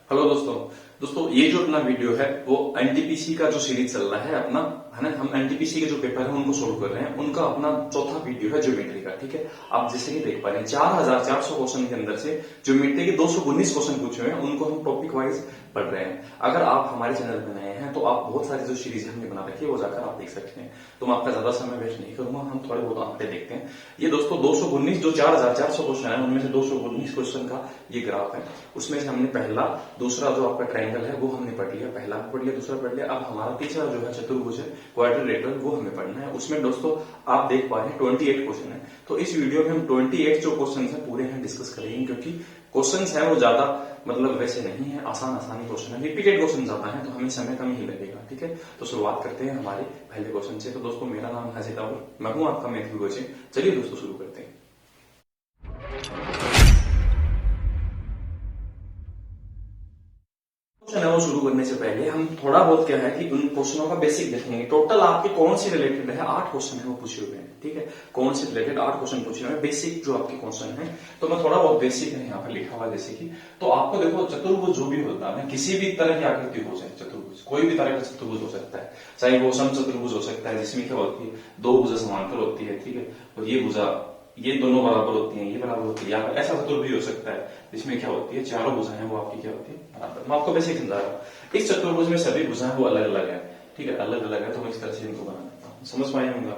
Hello दोस्तों। ये जो अपना वीडियो है वो एनटीपीसी का जो सीरीज चल रहा है अपना, है ना। हम एनटीपीसी के जो पेपर है उनको सोल्व कर रहे हैं। उनका अपना चौथा वीडियो है ज्योमेट्री का। ठीक है, आप जैसे कि देख पा रहे हैं 4400 क्वेश्चन के अंदर से ज्योमेट्री के 219 क्वेश्चन पूछे हुए हैं, उनको हम टॉपिक वाइज पढ़ रहे हैं। अगर आप हमारे चैनल पर नए हैं तो आप बहुत सारी जो सीरीज हमने बना रखी है वो जाकर आप देख सकते हैं। तो मैं आपका ज्यादा समय वेस्ट नहीं करूंगा, हम थोड़े बहुत आंकड़े देखते हैं। ये दोस्तों 219 जो 4400 क्वेश्चन है उनमें से 219 क्वेश्चन का ये ग्राफ है। उसमें से हमने पहला दूसरा जो आपका ट्रायंगल है वो हमने पढ़ लिया, पहला पढ़ लिया, दूसरा पढ़ लिया। अब हमारा तीसरा जो है चतुर्भुज है, क्वाड्रिलेटरल, वो हमें पढ़ना है। उसमें दोस्तों आप देख पा रहे हैं 28 क्वेश्चन है। तो इस वीडियो में हम 28 जो क्वेश्चन है पूरे हम डिस्कस करेंगे, क्योंकि क्वेश्चन है वो ज्यादा मतलब वैसे नहीं है, आसानी क्वेश्चन है, रिपीटेड क्वेश्चन ज्यादा है, तो हमें समय कम ही लगेगा। ठीक है, तो शुरुआत करते हैं हमारे पहले क्वेश्चन से। तो दोस्तों मेरा नाम है सीतापुर, मैं हूं आपका मैथ्यू कोचिंग। चलिए दोस्तों शुरू करते हैं। क्वेश्चन है वो शुरू करने से पहले हम थोड़ा बहुत क्या है कि उन क्वेश्चनों का बेसिक देखेंगे। टोटल आपके कौन से रिलेटेड है 8 क्वेश्चन है वो पूछे हुए हैं। ठीक है, कौन से रिलेटेड 8 क्वेश्चन पूछे हुए हैं, बेसिक जो आपके क्वेश्चन है। तो मैं थोड़ा बहुत बेसिक है यहाँ पर लिखा हुआ, जैसे कि तो आपको देखो चतुर्भुज जो भी होता है किसी भी तरह की आकृति हो जाए, चतुर्भुज कोई भी तरह का चतुर्भुज हो सकता है, चाहे वो सम चतुर्भुज हो सकता है जिसमें क्या होती है दो भुजा समांतर होती है। ठीक है, और ये भुजा ये दोनों बराबर होती हैं, ये बराबर होती है, या ऐसा चतुर्भुज हो सकता है जिसमें क्या होती है चारों भुजाएं वो आपकी क्या होती है बराबर। मैं आपको बेसिक समझा रहा हूँ। इस चतुर्भुज में सभी भुजाएं वो अलग अलग है। ठीक है, अलग अलग है, तो मैं इस तरह से इनको बना देता हूँ, समझ पाए होंगे।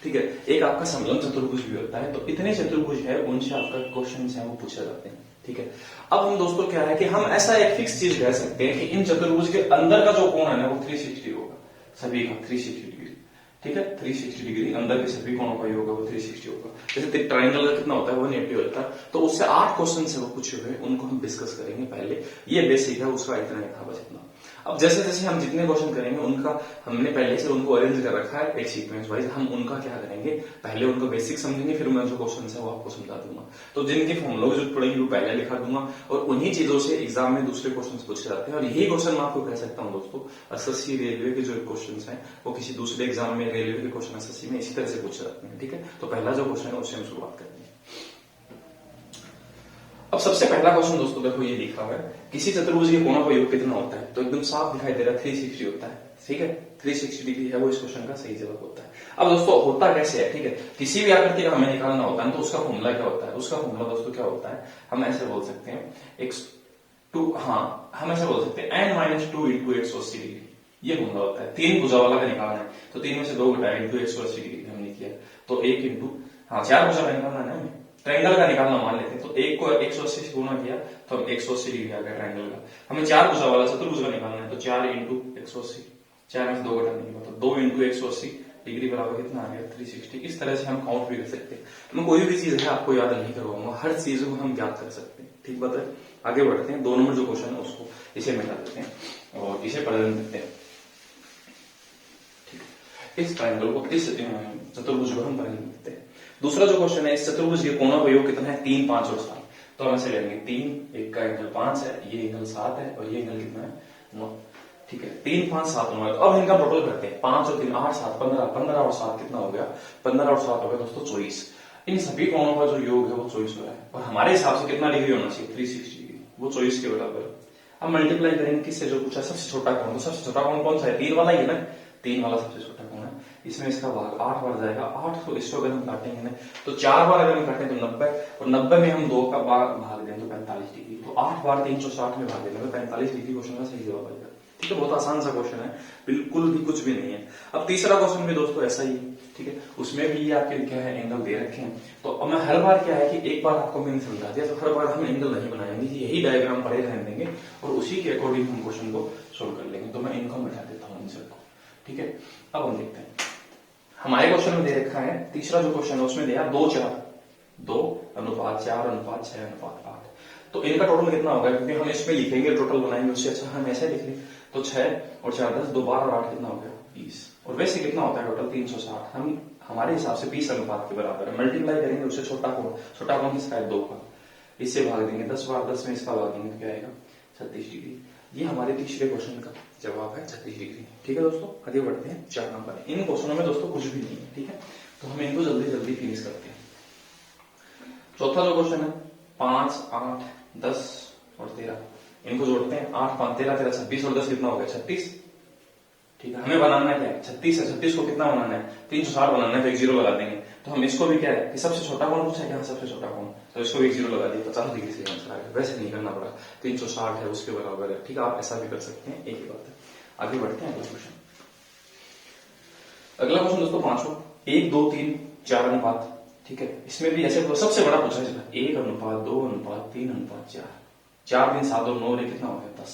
ठीक है, एक आपका समलंब चतुर्भुज भी होता है। तो इतने चतुर्भुज है उनसे आपका क्वेश्चन है वो पूछे जाते हैं। ठीक है, अब हम दोस्तों क्या है कि हम ऐसा एक फिक्स चीज कह सकते हैं कि इन चतुर्भुज के अंदर का जो कोण है ना वो 360 होगा, सभी का 360 डिग्री। ठीक है, 360 डिग्री अंदर के सभी कोणों का योग होगा 360 होगा। जैसे ट्रायंगल का कितना होता है 180 होता है। तो उससे 8 क्वेश्चन है वो पूछे हुए, उनको हम डिस्कस करेंगे। पहले ये बेसिक है, उसका इतना ही था बस इतना। अब जैसे जैसे हम जितने क्वेश्चन करेंगे उनका हमने पहले से उनको अरेंज कर रखा है एक सीक्वेंस वाइज। हम उनका क्या करेंगे, पहले उनको बेसिक समझेंगे, फिर मैं जो क्वेश्चन है वो आपको समझा दूंगा। तो जिनके फॉर्मूला की जरूरत पड़ेगी वो पहले लिखा दूंगा, और उन्हीं चीजों से एग्जाम में दूसरे क्वेश्चन पूछे जाते हैं। और यही क्वेश्चन मैं आपको कह सकता हूँ दोस्तों, एसएससी रेलवे के जो क्वेश्चन है वो किसी दूसरे एग्जाम में रेलवे के क्वेश्चन एसएससी में इसी तरह से पूछे जाते हैं। ठीक है, तो पहला जो क्वेश्चन है उससे हम शुरुआत करेंगे। अब सबसे पहला क्वेश्चन दोस्तों देखो ये लिखा हुआ है, किसी चतुर्भुज के कोणों का योग कितना होता है। तो एकदम साफ दिखाई दे रहा है 360 होता है। ठीक है, 360 डिग्री है वो इस क्वेश्चन का सही जवाब होता है। अब दोस्तों होता कैसे है, ठीक है, किसी भी आकृति का हमें निकालना होता है तो उसका फॉर्मूला क्या होता है। उसका फॉर्मूला दोस्तों क्या होता है, हम ऐसे बोल सकते हैं x2, हाँ हम ऐसे बोल सकते हैं n-2 इंटू 180 डिग्री, ये फॉर्मूला होता है। 3 भुजा वाला का निकालना है तो 3 में से 2 घटाए इंटू 180 डिग्री हमने किया, तो 1 इंटू 4 भुजा का निकालना है हमें, ट्रायंगल का निकालना मान लेते हैं। तो एक को 180 से गुणा किया तो हम 180 डिग्री आ गया ट्रायंगल का। हमें 4 भुजा वाला चतुर्भुज का निकालना है तो 4 इंटू 180, 4 में से 2 घटाने के बाद तो 2 इंटू 180 डिग्री बराबर कितना आ गया 360। इस तरह से हम काउंट भी कर सकते हैं। मैं कोई भी चीज है आपको याद नहीं करवाऊंगा, हर चीज को हम ज्ञात कर सकते हैं। ठीक बात है, आगे बढ़ते हैं। 2 नंबर जो क्वेश्चन है उसको इसे मिटा देते हैं और इसे पढ़ने देते हैं। इस ट्रायंगल को, इस चतुर्भुज को हम पढ़ने देते हैं। दूसरा जो क्वेश्चन है, इस चतुर्भुज के कोणों का योग कितना है 3, 5 और 7। तो हम ऐसे लेंगे 3, एक का एंगल 5 है, ये एंगल 7 है, और ये एंगल कितना है 9। ठीक है, 3, 5, 7, 9। अब इनका टोटल करते हैं, 5 और 3 8, 7 15, 15 और 7 कितना हो गया 15 और 7 हो गया दोस्तों 24। इन सभी कोणों का जो योग है वो 24 हो रहा है, और हमारे हिसाब से कितना डिग्री होना चाहिए 360 डिग्री, वो 24 के बराबर। अब मल्टीप्लाई करेंगे किससे, जो पूछा सबसे छोटा कोण। तो सबसे छोटा कोण कौन सा है, 3 वाला ही है ना, 3 वाला सबसे छोटा कोण है। इसमें इसका भाग 8 बार जाएगा, 8 को इसको अगर हम काटेंगे ना तो 4 बार अगर हम काटें तो 90, और 90 में हम 2 का भाग दें तो 45 डिग्री। तो 8 बार 360 में भाग देने में 45 डिग्री क्वेश्चन का सही जवाब आएगा। ठीक है, बहुत आसान सा क्वेश्चन है, बिल्कुल भी कुछ भी नहीं है। अब तीसरा क्वेश्चन भी दोस्तों ऐसा ही है। ठीक है, उसमें भी ये आपके क्या है एंगल दे रखे हैं। तो अब मैं हर बार क्या है कि एक बार आपको मैंने समझा दिया, तो हर बार हम एंगल नहीं बनाएंगे, यही डायग्राम पड़े रहने देंगे और उसी के अकॉर्डिंग हम क्वेश्चन को सोल्व कर लेंगे। तो मैं इनको मिटा देता हूँ इन सबको। ठीक है, अब हम देखते हैं हमारे क्वेश्चन में दे रखा है, तीसरा जो क्वेश्चन है उसमें दिया 2, 4, 2 अनुपात 4 अनुपात 6 अनुपात 8। तो इनका टोटल कितना होगा, क्योंकि हम इसमें लिखेंगे टोटल बनाएंगे, उससे अच्छा हम ऐसे लिख लें। तो 6 और 4 10, 2 12 और 8 कितना हो गया 20। और वैसे कितना होता है टोटल 360। हम हमारे हिसाब से 20 अनुपात के बराबर है। मल्टीप्लाई करेंगे उससे छोटा कोण किसका है 2 का, इससे भाग देंगे 10 बार, 10 में इसका भाग देंगे तो क्या आएगा 36 डिग्री। ये हमारे तीसरे क्वेश्चन का जवाब है 36 डिग्री। ठीक है दोस्तों, आगे बढ़ते हैं 4 नंबर। इन क्वेश्चनों में दोस्तों कुछ भी नहीं है। ठीक है, तो हम इनको जल्दी जल्दी फिनिश करते हैं। चौथा जो क्वेश्चन है 5, 8, 10 और 13, इनको जोड़ते हैं, 8 5 13 13 26 और 10 कितना हो गया 36। ठीक है, हमें बनाना क्या है 36 है, 36 को कितना बनाना है 360 बनाना है, तो एक जीरो लगा देंगे। तो हम इसको भी क्या है कि सबसे छोटा कौन पूछा है, यहाँ सबसे छोटा कौन, तो इसको एक जीरो लगा दिया, 50 डिग्री से आंसर आ गया। वैसे नहीं करना पड़ा, 360 है उसके बराबर है। ठीक है, आप ऐसा भी कर सकते हैं, एक ही बात है। आगे बढ़ते हैं अगला क्वेश्चन। अगला क्वेश्चन दोस्तों 5वां, 1 2 3 4 अनुपात। ठीक है, इसमें भी ऐसे सबसे बड़ा पूछा है 1 अनुपात 2 अनुपात 3 अनुपात 4, 4 3 7 और 9 कितना हो गया 10।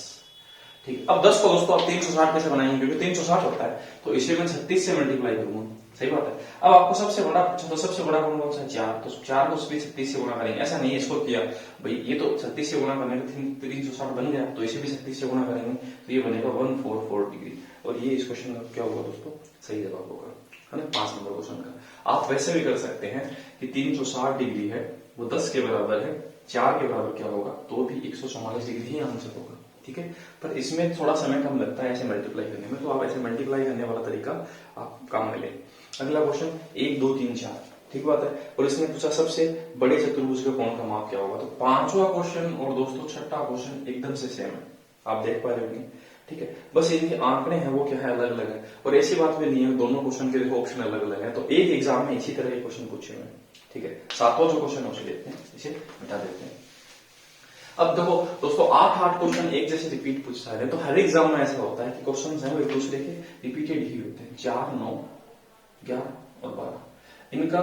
ठीक है, अब 10 को दोस्तों आप 360 कैसे बनाएंगे, क्योंकि 360 होता है तो इसे मैं 36 से मल्टीप्लाई करूंगा। सही बात है। अब आपको सबसे बड़ा पूछा, तो सबसे बड़ा कौन सा है 4, तो 4 को भी 36 से गुणा करेंगे। ऐसा नहीं है इसको किया भाई ये तो 36 से गुणा करने का 360 बन गया, तो इसे भी 36 से गुणा करेंगे तो ये बनेगा 144 डिग्री। और ये इस क्वेश्चन का क्या होगा दोस्तों, सही जवाब होगा, है ना, 5 नंबर क्वेश्चन का। आप वैसे भी कर सकते हैं कि 360 डिग्री है वो 10 के बराबर है, 4 के बराबर क्या होगा, तो भी 144 डिग्री ही आंसर होगा। ठीक है, पर इसमें थोड़ा समय कम लगता है ऐसे मल्टीप्लाई करने में, तो आप ऐसे मल्टीप्लाई करने वाला तरीका आप काम में लें। अगला क्वेश्चन 1 2 3 4, ठीक बात है। और इसने पूछा सबसे बड़े चतुर्भुज का कोण का माप क्या होगा, तो 5वां क्वेश्चन और दोस्तों 6ठा क्वेश्चन एकदम से सेम है, आप देख पा रहे होंगे। ठीक है, बस इनके आंकड़े हैं वो क्या है अलग अलग है, और ऐसी बात भी नहीं है दोनों क्वेश्चन के देखो ऑप्शन अलग अलग है, तो एक एग्जाम में इसी तरह के क्वेश्चन पूछे हुए हैं। ठीक है, 7वां जो क्वेश्चन है उसे देखते हैं, इसे मिटा देते हैं। अब देखो दोस्तों 8 क्वेश्चन एक जैसे रिपीट पूछता है, तो हर एग्जाम में ऐसा होता है कि क्वेश्चन है वो एक दूसरे के रिपीटेड ही होते हैं। 4 9 11 और 12 इनका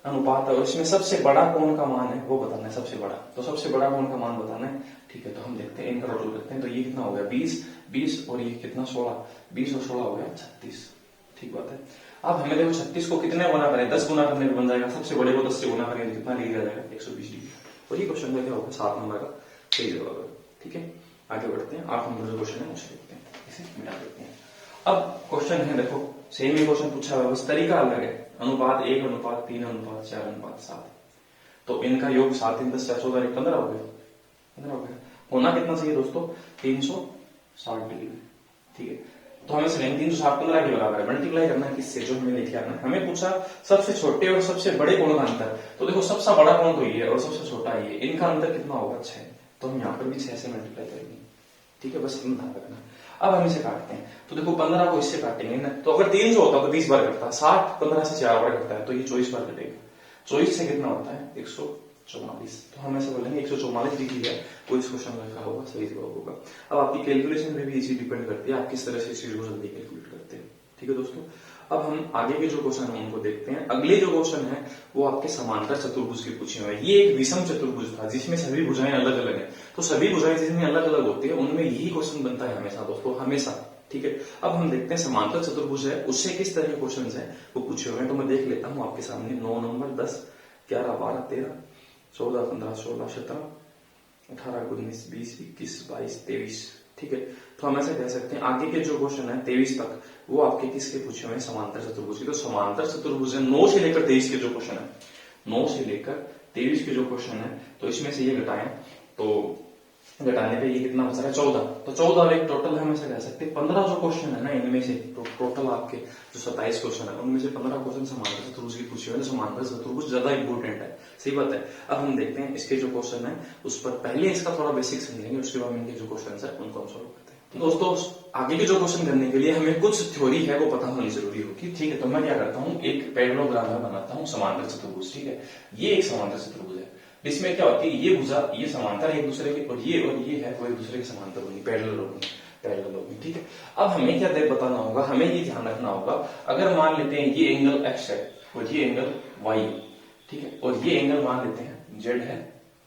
अनुपात है, और इसमें सबसे बड़ा कौन का मान है वो बताना है, सबसे बड़ा, तो सबसे बड़ा कौन का मान बताना है। ठीक है, तो हम देखते हैं इनका टोटल करते हैं, तो ये कितना हो गया 20 और ये कितना 16, 20 और 16 हो गया 36। ठीक बात है। अब हमें देखो 36 को कितने गुना करें, 10 गुना करने पर बन जाएगा, सबसे बड़े को 10 से गुना करेंगे तो कितना डिग्री आ जाएगा 120 डिग्री। और ये क्वेश्चन का क्या होगा 7 नंबर का सही जवाब है। ठीक है, आगे बढ़ते हैं, 8 नंबर जो क्वेश्चन है उसे देखते हैं, इसे मिटा देते हैं। अब क्वेश्चन है देखो सेम ही क्वेश्चन पूछा हुआ, बस तरीका अलग है। अनुपात 1 अनुपात 3 अनुपात 4 अनुपात 7, तो इनका योग 7 3 10 4 14 15 हो गया, 15 हो गया। होना कितना चाहिए दोस्तों 360 डिग्री। ठीक है, तो हमें से 360 15 के बराबर है, मल्टीप्लाई करना है किससे, जो हमें लेके आना है। हमें पूछा सबसे छोटे और सबसे बड़े कोण का अंतर, तो देखो सबसे बड़ा कोण तो ये है और सबसे छोटा ये, इनका अंतर कितना होगा 6, तो हम यहाँ पर भी 6 से मल्टीप्लाई करेंगे। ठीक है, बस ध्यान रखना। अब हम इसे काटते हैं, तो देखो 15 को इससे काटेंगे ना, तो अगर 300 होता तो 20 बार कटता, 60 15 से 4 बार कटता है, तो ये 24 बार कटेगा। 24 से कितना होता है 144, तो हम ऐसे बोलेंगे 144 डिग्री है, कोई इस क्वेश्चन का होगा सही जवाब होगा। अब आपकी कैलकुलेशन में भी इसी डिपेंड करती है, आप किस तरह से इस चीज को जल्दी कैलकुलेट करते हैं। ठीक है दोस्तों, अब हम आगे के जो क्वेश्चन है उनको देखते हैं। अगले जो क्वेश्चन है वो आपके समांतर चतुर्भुज के पूछे हुए हैं। ये एक विषम चतुर्भुज था जिसमें सभी भुजाएं अलग अलग है, तो सभी भुजाएं जिसमें अलग अलग होती है उनमें यही क्वेश्चन बनता है हमेशा दोस्तों, हमेशा। ठीक है, अब हम देखते हैं समांतर चतुर्भुज है उससे किस तरह के क्वेश्चन है वो पूछे हुए हैं, तो मैं देख लेता हूँ आपके सामने। 9 नंबर 10 11 12 13 14 15 16 17 18 19 20 21 22 23। ठीक है, तो हम ऐसे कह सकते हैं आगे के जो क्वेश्चन है 23 तक वो आपके किसके पूछे हुए हैं, समांतर चतुर्भुज के। तो समांतर चतुर्भुज है 9 से लेकर 23 के जो क्वेश्चन है, 9 से लेकर 23 के जो क्वेश्चन है, तो इसमें से ये घटाएं तो घटाने पे ये कितना बच रहा है 14, तो 14 और एक टोटल हम ऐसे कह सकते हैं 15 जो क्वेश्चन है ना इनमें से, तो टोटल आपके जो 27 क्वेश्चन है उनमें से 15 क्वेश्चन समांतर चतुर्भुज के पूछे हुए हैं, समांतर चतुर्भुज ज्यादा इंपोर्टेंट है। सही बात है। अब हम देखते हैं इसके जो क्वेश्चन है उस पर पहले इसका थोड़ा बेसिक समझेंगे, उसके बाद इनके जो क्वेश्चन है उनको हम सॉल्व करते हैं। तो दोस्तों आगे के जो क्वेश्चन करने के लिए हमें कुछ थ्योरी है वो पता होनी जरूरी होगी। ठीक है, तो मैं क्या करता हूँ एक पैरेललोग्राम बनाता हूँ समांतर चतुर्भुज। ठीक है, ये एक समांतर चतुर्भुज है, इसमें क्या होती है ये भुजा ये समांतर है एक दूसरे के, और ये है वो एक दूसरे के समांतर होंगी, पैरेलल होंगी। ठीक है, अब हमें क्या बताना होगा, हमें ये ध्यान रखना होगा, अगर मान लेते हैं ये एंगल x है और ये एंगल y है, ठीक है, और ये एंगल मान लेते हैं z है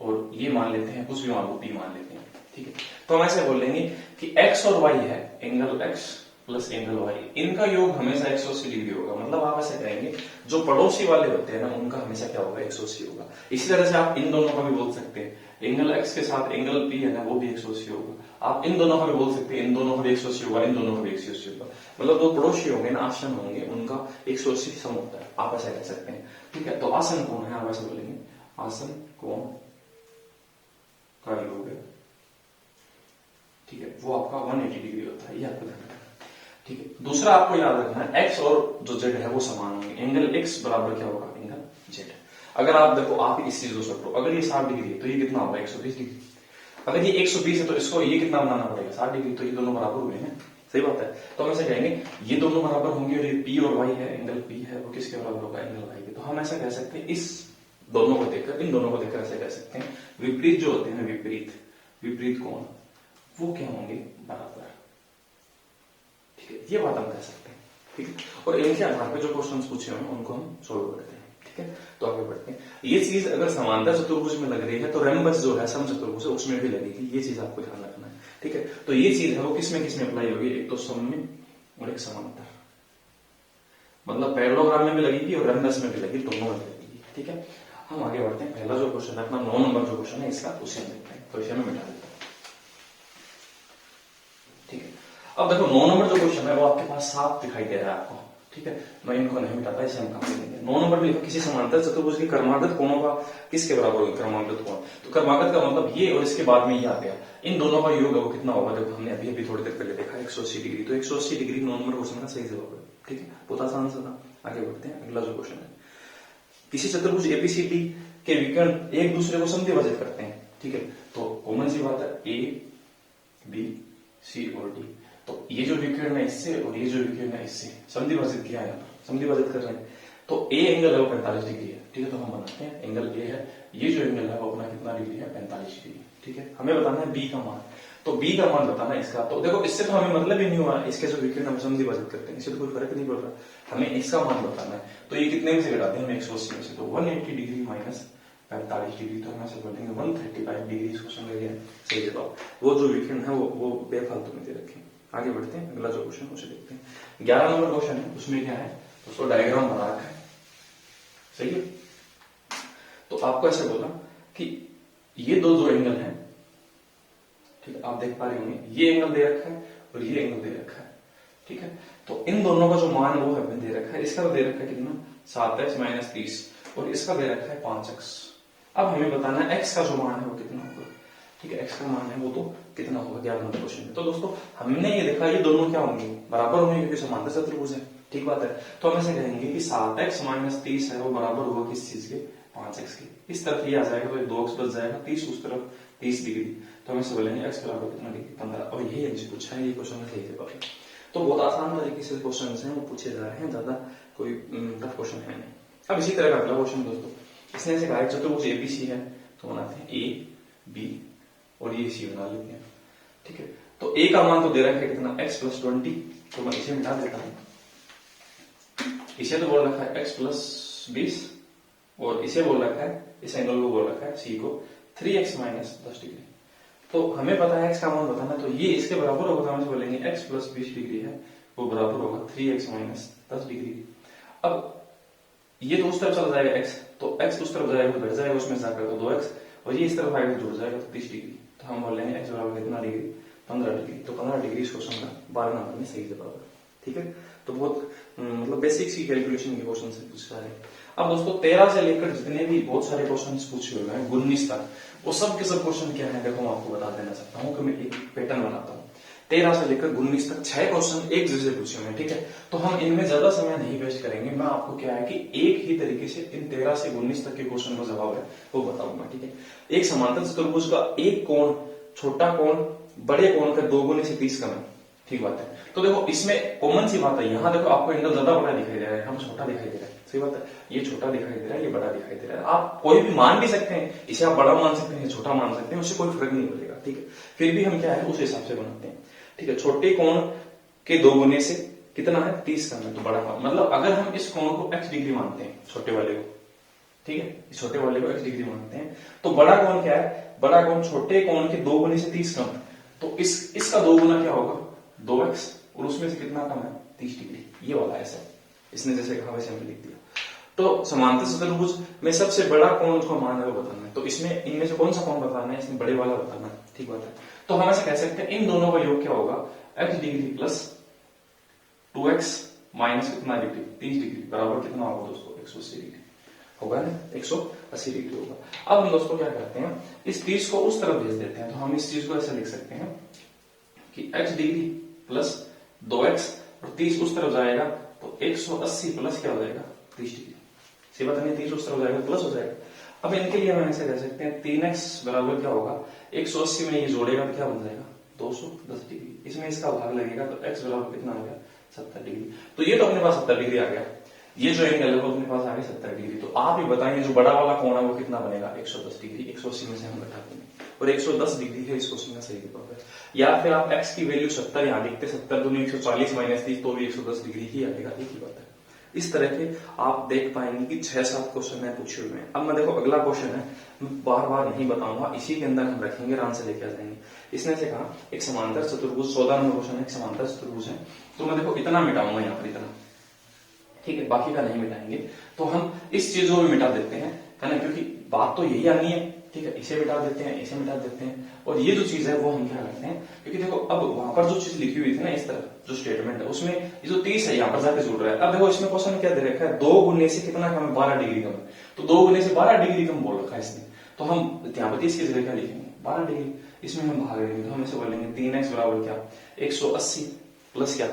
और ये मान लेते हैं कुछ भी मान लो p मान लेते हैं। ठीक है, तो हम ऐसे बोल लेंगे कि x और y है, angle x plus angle y, इनका योग हमेशा 180 डिग्री होगा। मतलब आप ऐसे कहेंगे जो पड़ोसी वाले होते हैं ना उनका हमेशा क्या होगा 180 होगा। इसी तरह से आप इन दोनों का भी बोल सकते हैं, एंगल x के साथ एंगल p है ना वो भी 180 होगा। आप इन दोनों का भी बोल सकते हैं, इन दोनों का भी 180 होगा, इन दोनों का भी 180 होगा। मतलब दो पड़ोसी होंगे ना आसन होंगे उनका 180 सम होता है, आप ऐसा कह सकते हैं। ठीक है, तो आसन कौन है आप ऐसे बोलेंगे, आसन कौन का योग है, ठीक है, वो आपका 180 डिग्री होता है, ये आपको ध्यान रखना। ठीक है, दूसरा आपको याद रखना है x और जो z है वो समान होंगे, एंगल x बराबर क्या होगा एंगल z। अगर आप देखो आप इस चीज को सोचो, अगर ये 60 डिग्री है तो ये कितना होगा 120 डिग्री। अगर ये 120 है तो इसको ये कितना बनाना पड़ेगा 60 डिग्री, तो ये दोनों बराबर हुए हैं, सही बात है। तो हम ऐसे कहेंगे ये दोनों बराबर होंगे और ये पी और वाई है, एंगल पी है वो किसके बराबर होगा, एंगल वाई के। तो हम ऐसा कह सकते हैं इस दोनों को देखकर, इन दोनों को देखकर ऐसे कह सकते हैं विपरीत जो होते हैं, विपरीत कोण वो क्या होंगे, बराबर। ठीक है, ये बात हम कह सकते हैं। ठीक है, और इनके आधार पर जो क्वेश्चंस पूछे हुए हैं उनको हम सोल्व करते हैं। ठीक है, तो आगे बढ़ते हैं। ये चीज अगर समांतर चतुर्भुज में लग रही है तो रेम्बस जो है सम चतुर्भुज है उसमें भी लगेगी, ये चीज आपको ध्यान रखना है। ठीक है, तो ये चीज है वो किसमें अप्लाई होगी, एक तो सम में और एक समांतर, मतलब पैरेललोग्राम में भी लगेगी और रेम्बस में भी लगेगी, दोनों में लगेगी। ठीक है, हम आगे बढ़ते हैं। पहला जो क्वेश्चन है अपना 9 नंबर जो क्वेश्चन है इसका उसे हम देखते हैं, तो इसे मैं मिटा देता हूं। ठीक है, अब देखो 9 नंबर जो क्वेश्चन है वो आपके पास साफ दिखाई दे रहा है आपको। ठीक है, मैं इनको नहीं मिटाता, इसे हम काम करेंगे। 9 नंबर में लिखा किसी समांतर चतुर्भुज के कर्मागत कोणों का किसके बराबर होगा, कर्मागत कोण। तो कर्मागत का मतलब ये और इसके बाद में ये आ गया, इन दोनों का योग है वो कितना होगा। देखो हमने अभी थोड़ी देर पहले देखा 180 डिग्री, तो 180 डिग्री 9 नंबर क्वेश्चन का सही जवाब है। ठीक है, बहुत आसान सा था। आगे बढ़ते हैं, अगला जो क्वेश्चन है, किसी चतुर्भुज एबीसीडी के विकर्ण एक दूसरे को समद्विभाजित करते हैं। ठीक है, तो कॉमन सी बात है ए बी सी और डी, तो ये जो विकर्ण है इससे और ये जो विकर्ण है इससे समद्विभाजित किया है, समद्विभाजित कर रहे हैं। तो ए एंगल है वो 45 डिग्री है। ठीक है, तो हम बनाते हैं एंगल ए है, ये जो एंगल है वो अपना कितना डिग्री है, 45 डिग्री। ठीक है, हमें बताना है बी का मान, तो बी का मान बताना है इसका। तो देखो इससे तो हमें मतलब ही नहीं हुआ, इसके जो विकर्ण हम समद्विभाजित करते हैं इससे तो कोई फर्क नहीं पड़ रहा, हमें इसका मान बताना है। तो ये कितने में से घटाते हैं हम 180 में से, तो 180 डिग्री माइनस 45 डिग्री, तो हम ऐसे बोलेंगे 135 डिग्री। इस क्वेश्चन का सही जवाब, वो जो विकर्ण है वो बेफालतू में दे रखे। आगे बढ़ते हैं, अगला जो क्वेश्चन उसे देखते हैं। 11 नंबर क्वेश्चन है, उसमें क्या है, उसको डायग्राम बना रखा है, सही है। तो आपको ऐसे बोला कि ये दो जो एंगल है, ठीक है, आप देख पा रहे होंगे ये एंगल दे रखा है और ये एंगल दे रखा है। ठीक है, तो इन दोनों का जो मान वो हमें दे रखा है, इसका तो दे रखा है कितना 7x माइनस 30 और इसका दे रखा है 5x। अब हमें बताना है x का जो मान है वो कितना होगा। ठीक है, x का मान है वो तो कितना होगा 11 नंबर क्वेश्चन में। तो दोस्तों हमने ये देखा ये दोनों क्या होंगे, बराबर होंगे क्योंकि समांतर चतुर्भुज है। ठीक बात है, तो हम ऐसे कहेंगे कि 7x माइनस 30 है वो बराबर होगा किस चीज के, 5x के। इस तरफ ये आ जाएगा तो 2x बच जाएगा, 30 उस तरफ 30 डिग्री, तो हम ऐसे बोलेंगे x बराबर कितना डिग्री 15। और यही हमसे पूछा है, ये क्वेश्चन सही जवाब है। तो बहुत आसान तरीके से क्वेश्चन हैं वो पूछे जा रहे हैं, ज्यादा कोई टफ क्वेश्चन है नहीं। अब इसी तरह का अगला क्वेश्चन दोस्तों, इसने ऐसे कहा चतुर्भुज एबीसी है, तो बनाते हैं ए बी और ये सी बना लेते हैं। ठीक है, तो ए का मान तो दे रखा है कितना x प्लस 20, तो मैं इसे मिटा देता हूं। इसे तो बोल रखा है x प्लस 20 और इसे बोल रखा है, इस एंगल को बोल रखा है सी को 3x माइनस 10 डिग्री। तो हमें पता है x का मान बताना, तो ये इसके बराबर होगा, तो हम बोलेंगे x प्लस 20 डिग्री है वो बराबर होगा 3x माइनस 10 डिग्री। अब ये तो उस तरफ चला जाएगा x, तो x उस तरफ जाएगा तो घट जाएगा उसमें जाकर तो 2x, और ये इस तरफ आएगा तो जुड़ जाएगा तो 30 डिग्री। तो हम बोलेंगे x बराबर कितना डिग्री, 15 डिग्री। तो 15 डिग्री इस क्वेश्चन का 12 नंबर में सही जवाब है। ठीक है, तो बहुत मतलब बेसिक सी कैलकुलेशन के क्वेश्चन से पूछ रहा है। अब दोस्तों 13 से लेकर जितने भी बहुत सारे क्वेश्चन पूछे हुए हैं 19 तक, वो सब के सब क्वेश्चन क्या है देखो मैं आपको बता देना चाहता हूँ कि मैं एक पैटर्न बनाता हूँ। 13 से लेकर 19 तक 6 क्वेश्चन एक जैसे पूछे हुए हैं। ठीक है, तो हम इनमें ज्यादा समय नहीं वेस्ट करेंगे, मैं आपको क्या है कि एक ही तरीके से इन 13 से 19 तक के क्वेश्चन का जवाब है वो बताऊंगा। ठीक है, एक समांतर चतुर्भुज का एक कोण छोटा कोण बड़े कोण का 2 गुने से 30 कम है। ठीक बात है, तो देखो इसमें कॉमन सी बात है, यहाँ देखो आपको एंगल ज्यादा बड़ा दिखाई दे रहा है, हम छोटा दिखाई दे रहा है। सही बात है, ये छोटा दिखाई दे रहा है, ये बड़ा दिखाई दे रहा है। आप कोई भी मान भी सकते हैं, इसे आप बड़ा मान सकते हैं, छोटा मान सकते हैं, उससे कोई फर्क नहीं पड़ेगा। ठीक है, फिर भी हम क्या है उस हिसाब से बनाते हैं। ठीक है, छोटे कोण के 2 गुने से कितना है 30 कम है, तो बड़ा मान, मतलब अगर हम इस कोण को x डिग्री मानते हैं छोटे वाले को, ठीक है, इस छोटे वाले को x डिग्री मानते हैं, तो बड़ा कोण क्या है, बड़ा कोण छोटे कोण के 2 गुने से 30 कम है, तो इसका 2 गुना क्या होगा 2x, और उसमें से कितना कम है 30 डिग्री। ये वाला ऐसा इसने जैसे कहा वैसे हमने लिख दिया। तो समांतर चतुर्भुज में सबसे बड़ा कोण जो मान है वो बताना है, तो इसमें इनमें से कौन सा कोण बताना है, इसमें बड़े वाला बताना है। ठीक बात है, तो हम ऐसे कह सकते हैं इन दोनों का योग क्या होगा x degree plus 2x minus कितना डिग्री 30 डिग्री बराबर कितना होगा दोस्तों 180 डिग्री होगा ना, 180 डिग्री होगा। अब हम दोस्तों क्या करते हैं, इस 30 को उस तरफ भेज देते हैं, तो हम इस चीज को ऐसे लिख सकते हैं कि x डिग्री प्लस 2x और 30 उस तरफ जाएगा तो 180 प्लस क्या हो जाएगा 30 डिग्री। सी बात है, 30 उस तरफ जाएगा प्लस हो जाएगा। अब इनके लिए हम ऐसे कह सकते हैं 3x बराबर क्या होगा 180 में ये जोड़ेगा तो क्या बन जाएगा 210 डिग्री, इसमें इसका भाग लगेगा तो x बराबर कितना आ गया 70 डिग्री। तो ये तो अपने पास 70 डिग्री आ गया, ये जो एंगल है वो अपने पास आ गया 70 डिग्री। तो आप ही बताइए जो बड़ा वाला कोण है वो कितना बनेगा 110 डिग्री, 180 में से हम घटा देंगे और 110 डिग्री है, इस क्वेश्चन का सही जवाब है। या फिर आप x की वैल्यू 70 यहाँ लिखते, 70 दूनी 140 माइनस 30 तो भी 110 डिग्री ही आएगा, एक ही बात है। इस तरह के आप देख पाएंगे कि 6-7 क्वेश्चन है पूछे हुए हैं। अब मैं देखो अगला क्वेश्चन है, मैं बार बार नहीं बताऊंगा, इसी के अंदर हम रखेंगे, आराम से लेके आ जाएंगे। इसने से कहा एक समांतर चतुर्भुज, 14 नंबर क्वेश्चन है, एक समांतर चतुर्भुज है। तो मैं देखो इतना मिटाऊंगा यहाँ पर, इतना ठीक है, बाकी का नहीं मिटाएंगे। तो हम इस चीज को भी मिटा देते हैं, है ना, क्योंकि बात तो यही आनी है, ठीक है। इसे मिटा देते हैं, इसे मिटा देते हैं, और ये जो चीज है वो हम क्या करते हैं, क्योंकि देखो अब वहां पर जो चीज लिखी हुई थी ना, इस तरह जो स्टेटमेंट है उसमें ये जो 30 है यहाँ पर जाके जुड़ रहा है। अब देखो इसमें क्वेश्चन में क्या दे रखा है, 2 गुने से कितना कम है, 12 डिग्री कम है। तो 2 गुने से 12 डिग्री कम बोल रखा है इसने, तो हम यहाँ पर 30 की जगह क्या लिखेंगे 12 डिग्री, इसमें हम भाग लेंगे तो हम इसे बोलेंगे 3x बराबर क्या 180 प्लस क्या,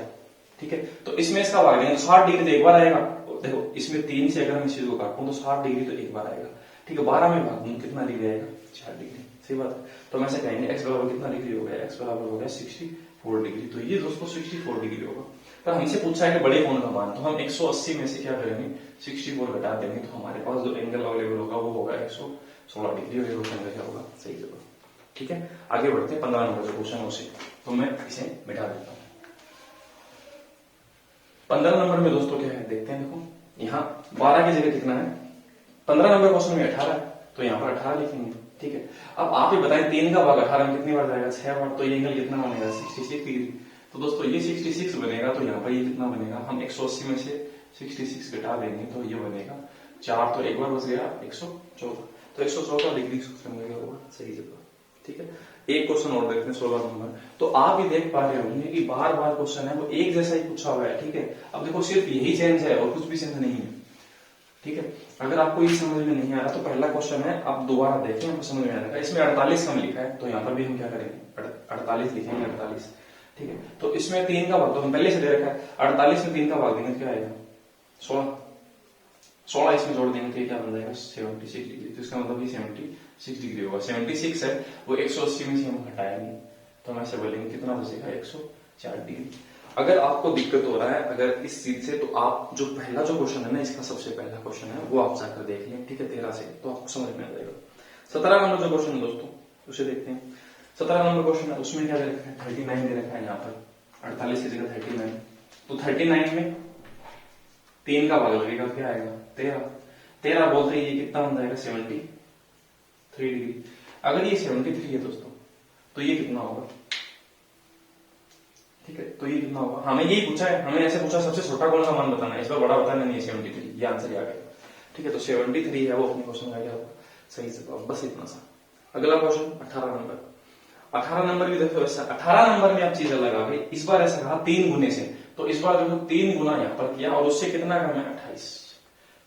ठीक है। तो इसमें इसका भाग लेंगे 60 डिग्री तो एक बार आएगा, देखो इसमें 3 से अगर हम इस चीज को काटूं तो 60 डिग्री तो एक बार आएगा, ठीक है। 12 में भागूं कितना डिग्री आएगा 4 डिग्री, सही बात है। तो हम ऐसे कहेंगे x बराबर कितना डिग्री हो गया, x बराबर हो गया 64 डिग्री। तो ये दोस्तों 64 डिग्री होगा। पर हमसे पूछा है कि बड़े कोण का मान, तो हम 180 में से क्या करेंगे 64 घटा देंगे, तो हमारे पास जो एंगल अवेलेबल होगा वो होगा 116 डिग्री, और ये क्वेश्चन क्या होगा सही जवाब, ठीक है। आगे बढ़ते हैं 15 नंबर जो क्वेश्चन है उसे, तो मैं इसे मिटा देता हूँ। 15 नंबर में दोस्तों क्या है देखते हैं, देखो यहाँ 12 की जगह कितना है, 15 नंबर क्वेश्चन में 18 है, तो यहाँ पर 18 लिखेंगे, ठीक है। अब आप ही बताएं 3 का भाग 18 में कितनी बार जाएगा 6 बार, तो ये एंगल कितना बनेगा 66 डिग्री। तो दोस्तों ये 66 बनेगा, तो यहाँ पर ये कितना बनेगा, हम 180 में से 66 घटा देंगे तो ये बनेगा 4, तो एक बार बच गया 114, तो 114 डिग्री होगा सही जवाब, ठीक है। एक क्वेश्चन और देखते हैं 16 नंबर। तो आप ही देख पा रहे होंगे कि बार बार क्वेश्चन है वो एक जैसा ही पूछा हुआ है, ठीक है। अब देखो सिर्फ यही चेंज है और कुछ भी चेंज नहीं है, ठीक है। अगर आपको ये समझ में नहीं आ रहा तो पहला क्वेश्चन है आप दोबारा देखें, आपको समझ में आ जाएगा। इसमें 48 कम लिखा है, तो यहाँ पर भी हम क्या करेंगे 48 लिखेंगे, 48, ठीक है। तो इसमें 3 का भाग तो हम पहले से दे रखा है, 48 में 3 का भाग देंगे क्या आएगा 16 इसमें जोड़ देंगे तो क्या बन जाएगा 76 डिग्री। तो इसका मतलब ये 76 डिग्री होगा। 76 है वो 180 में से हम हटाएंगे तो हम ऐसे बोलेंगे कितना बचेगा 104 डिग्री। अगर आपको दिक्कत हो रहा है अगर इस चीज से, तो आप जो पहला जो क्वेश्चन है ना, इसका सबसे पहला क्वेश्चन है वो आप जाकर देख लें, ठीक है, 13 से, तो आपको समझ में आ जाएगा। 17 नंबर जो क्वेश्चन है दोस्तों उसे देखते हैं। 17 नंबर क्वेश्चन है, उसमें क्या दे रखा है 39 दे रखा है यहाँ पर, 48 की जगह 39। तो 39 में 3 का भाग लगेगा क्या आएगा 13 बोलते ही ये कितना बन जाएगा 73 डिग्री। अगर ये 73 है दोस्तों तो ये कितना होगा, ठीक है। तो ये कितना होगा, हमें यही पूछा है, हमें ऐसे पूछा सबसे छोटा कौन सा मान बताना है, इस बार बड़ा बताना नहीं है 73, ये आंसर आ गया, ठीक है। तो 73 है वो अपने क्वेश्चन का क्या होगा सही जवाब, बस इतना सा। अगला क्वेश्चन 18 नंबर। 18 नंबर भी देखो ऐसा, 18 नंबर में आप चीज अलग आ गई, इस बार ऐसा कहा 3 गुने से, तो इस बार देखो 3 गुना यहाँ पर किया और उससे कितना कम है 28,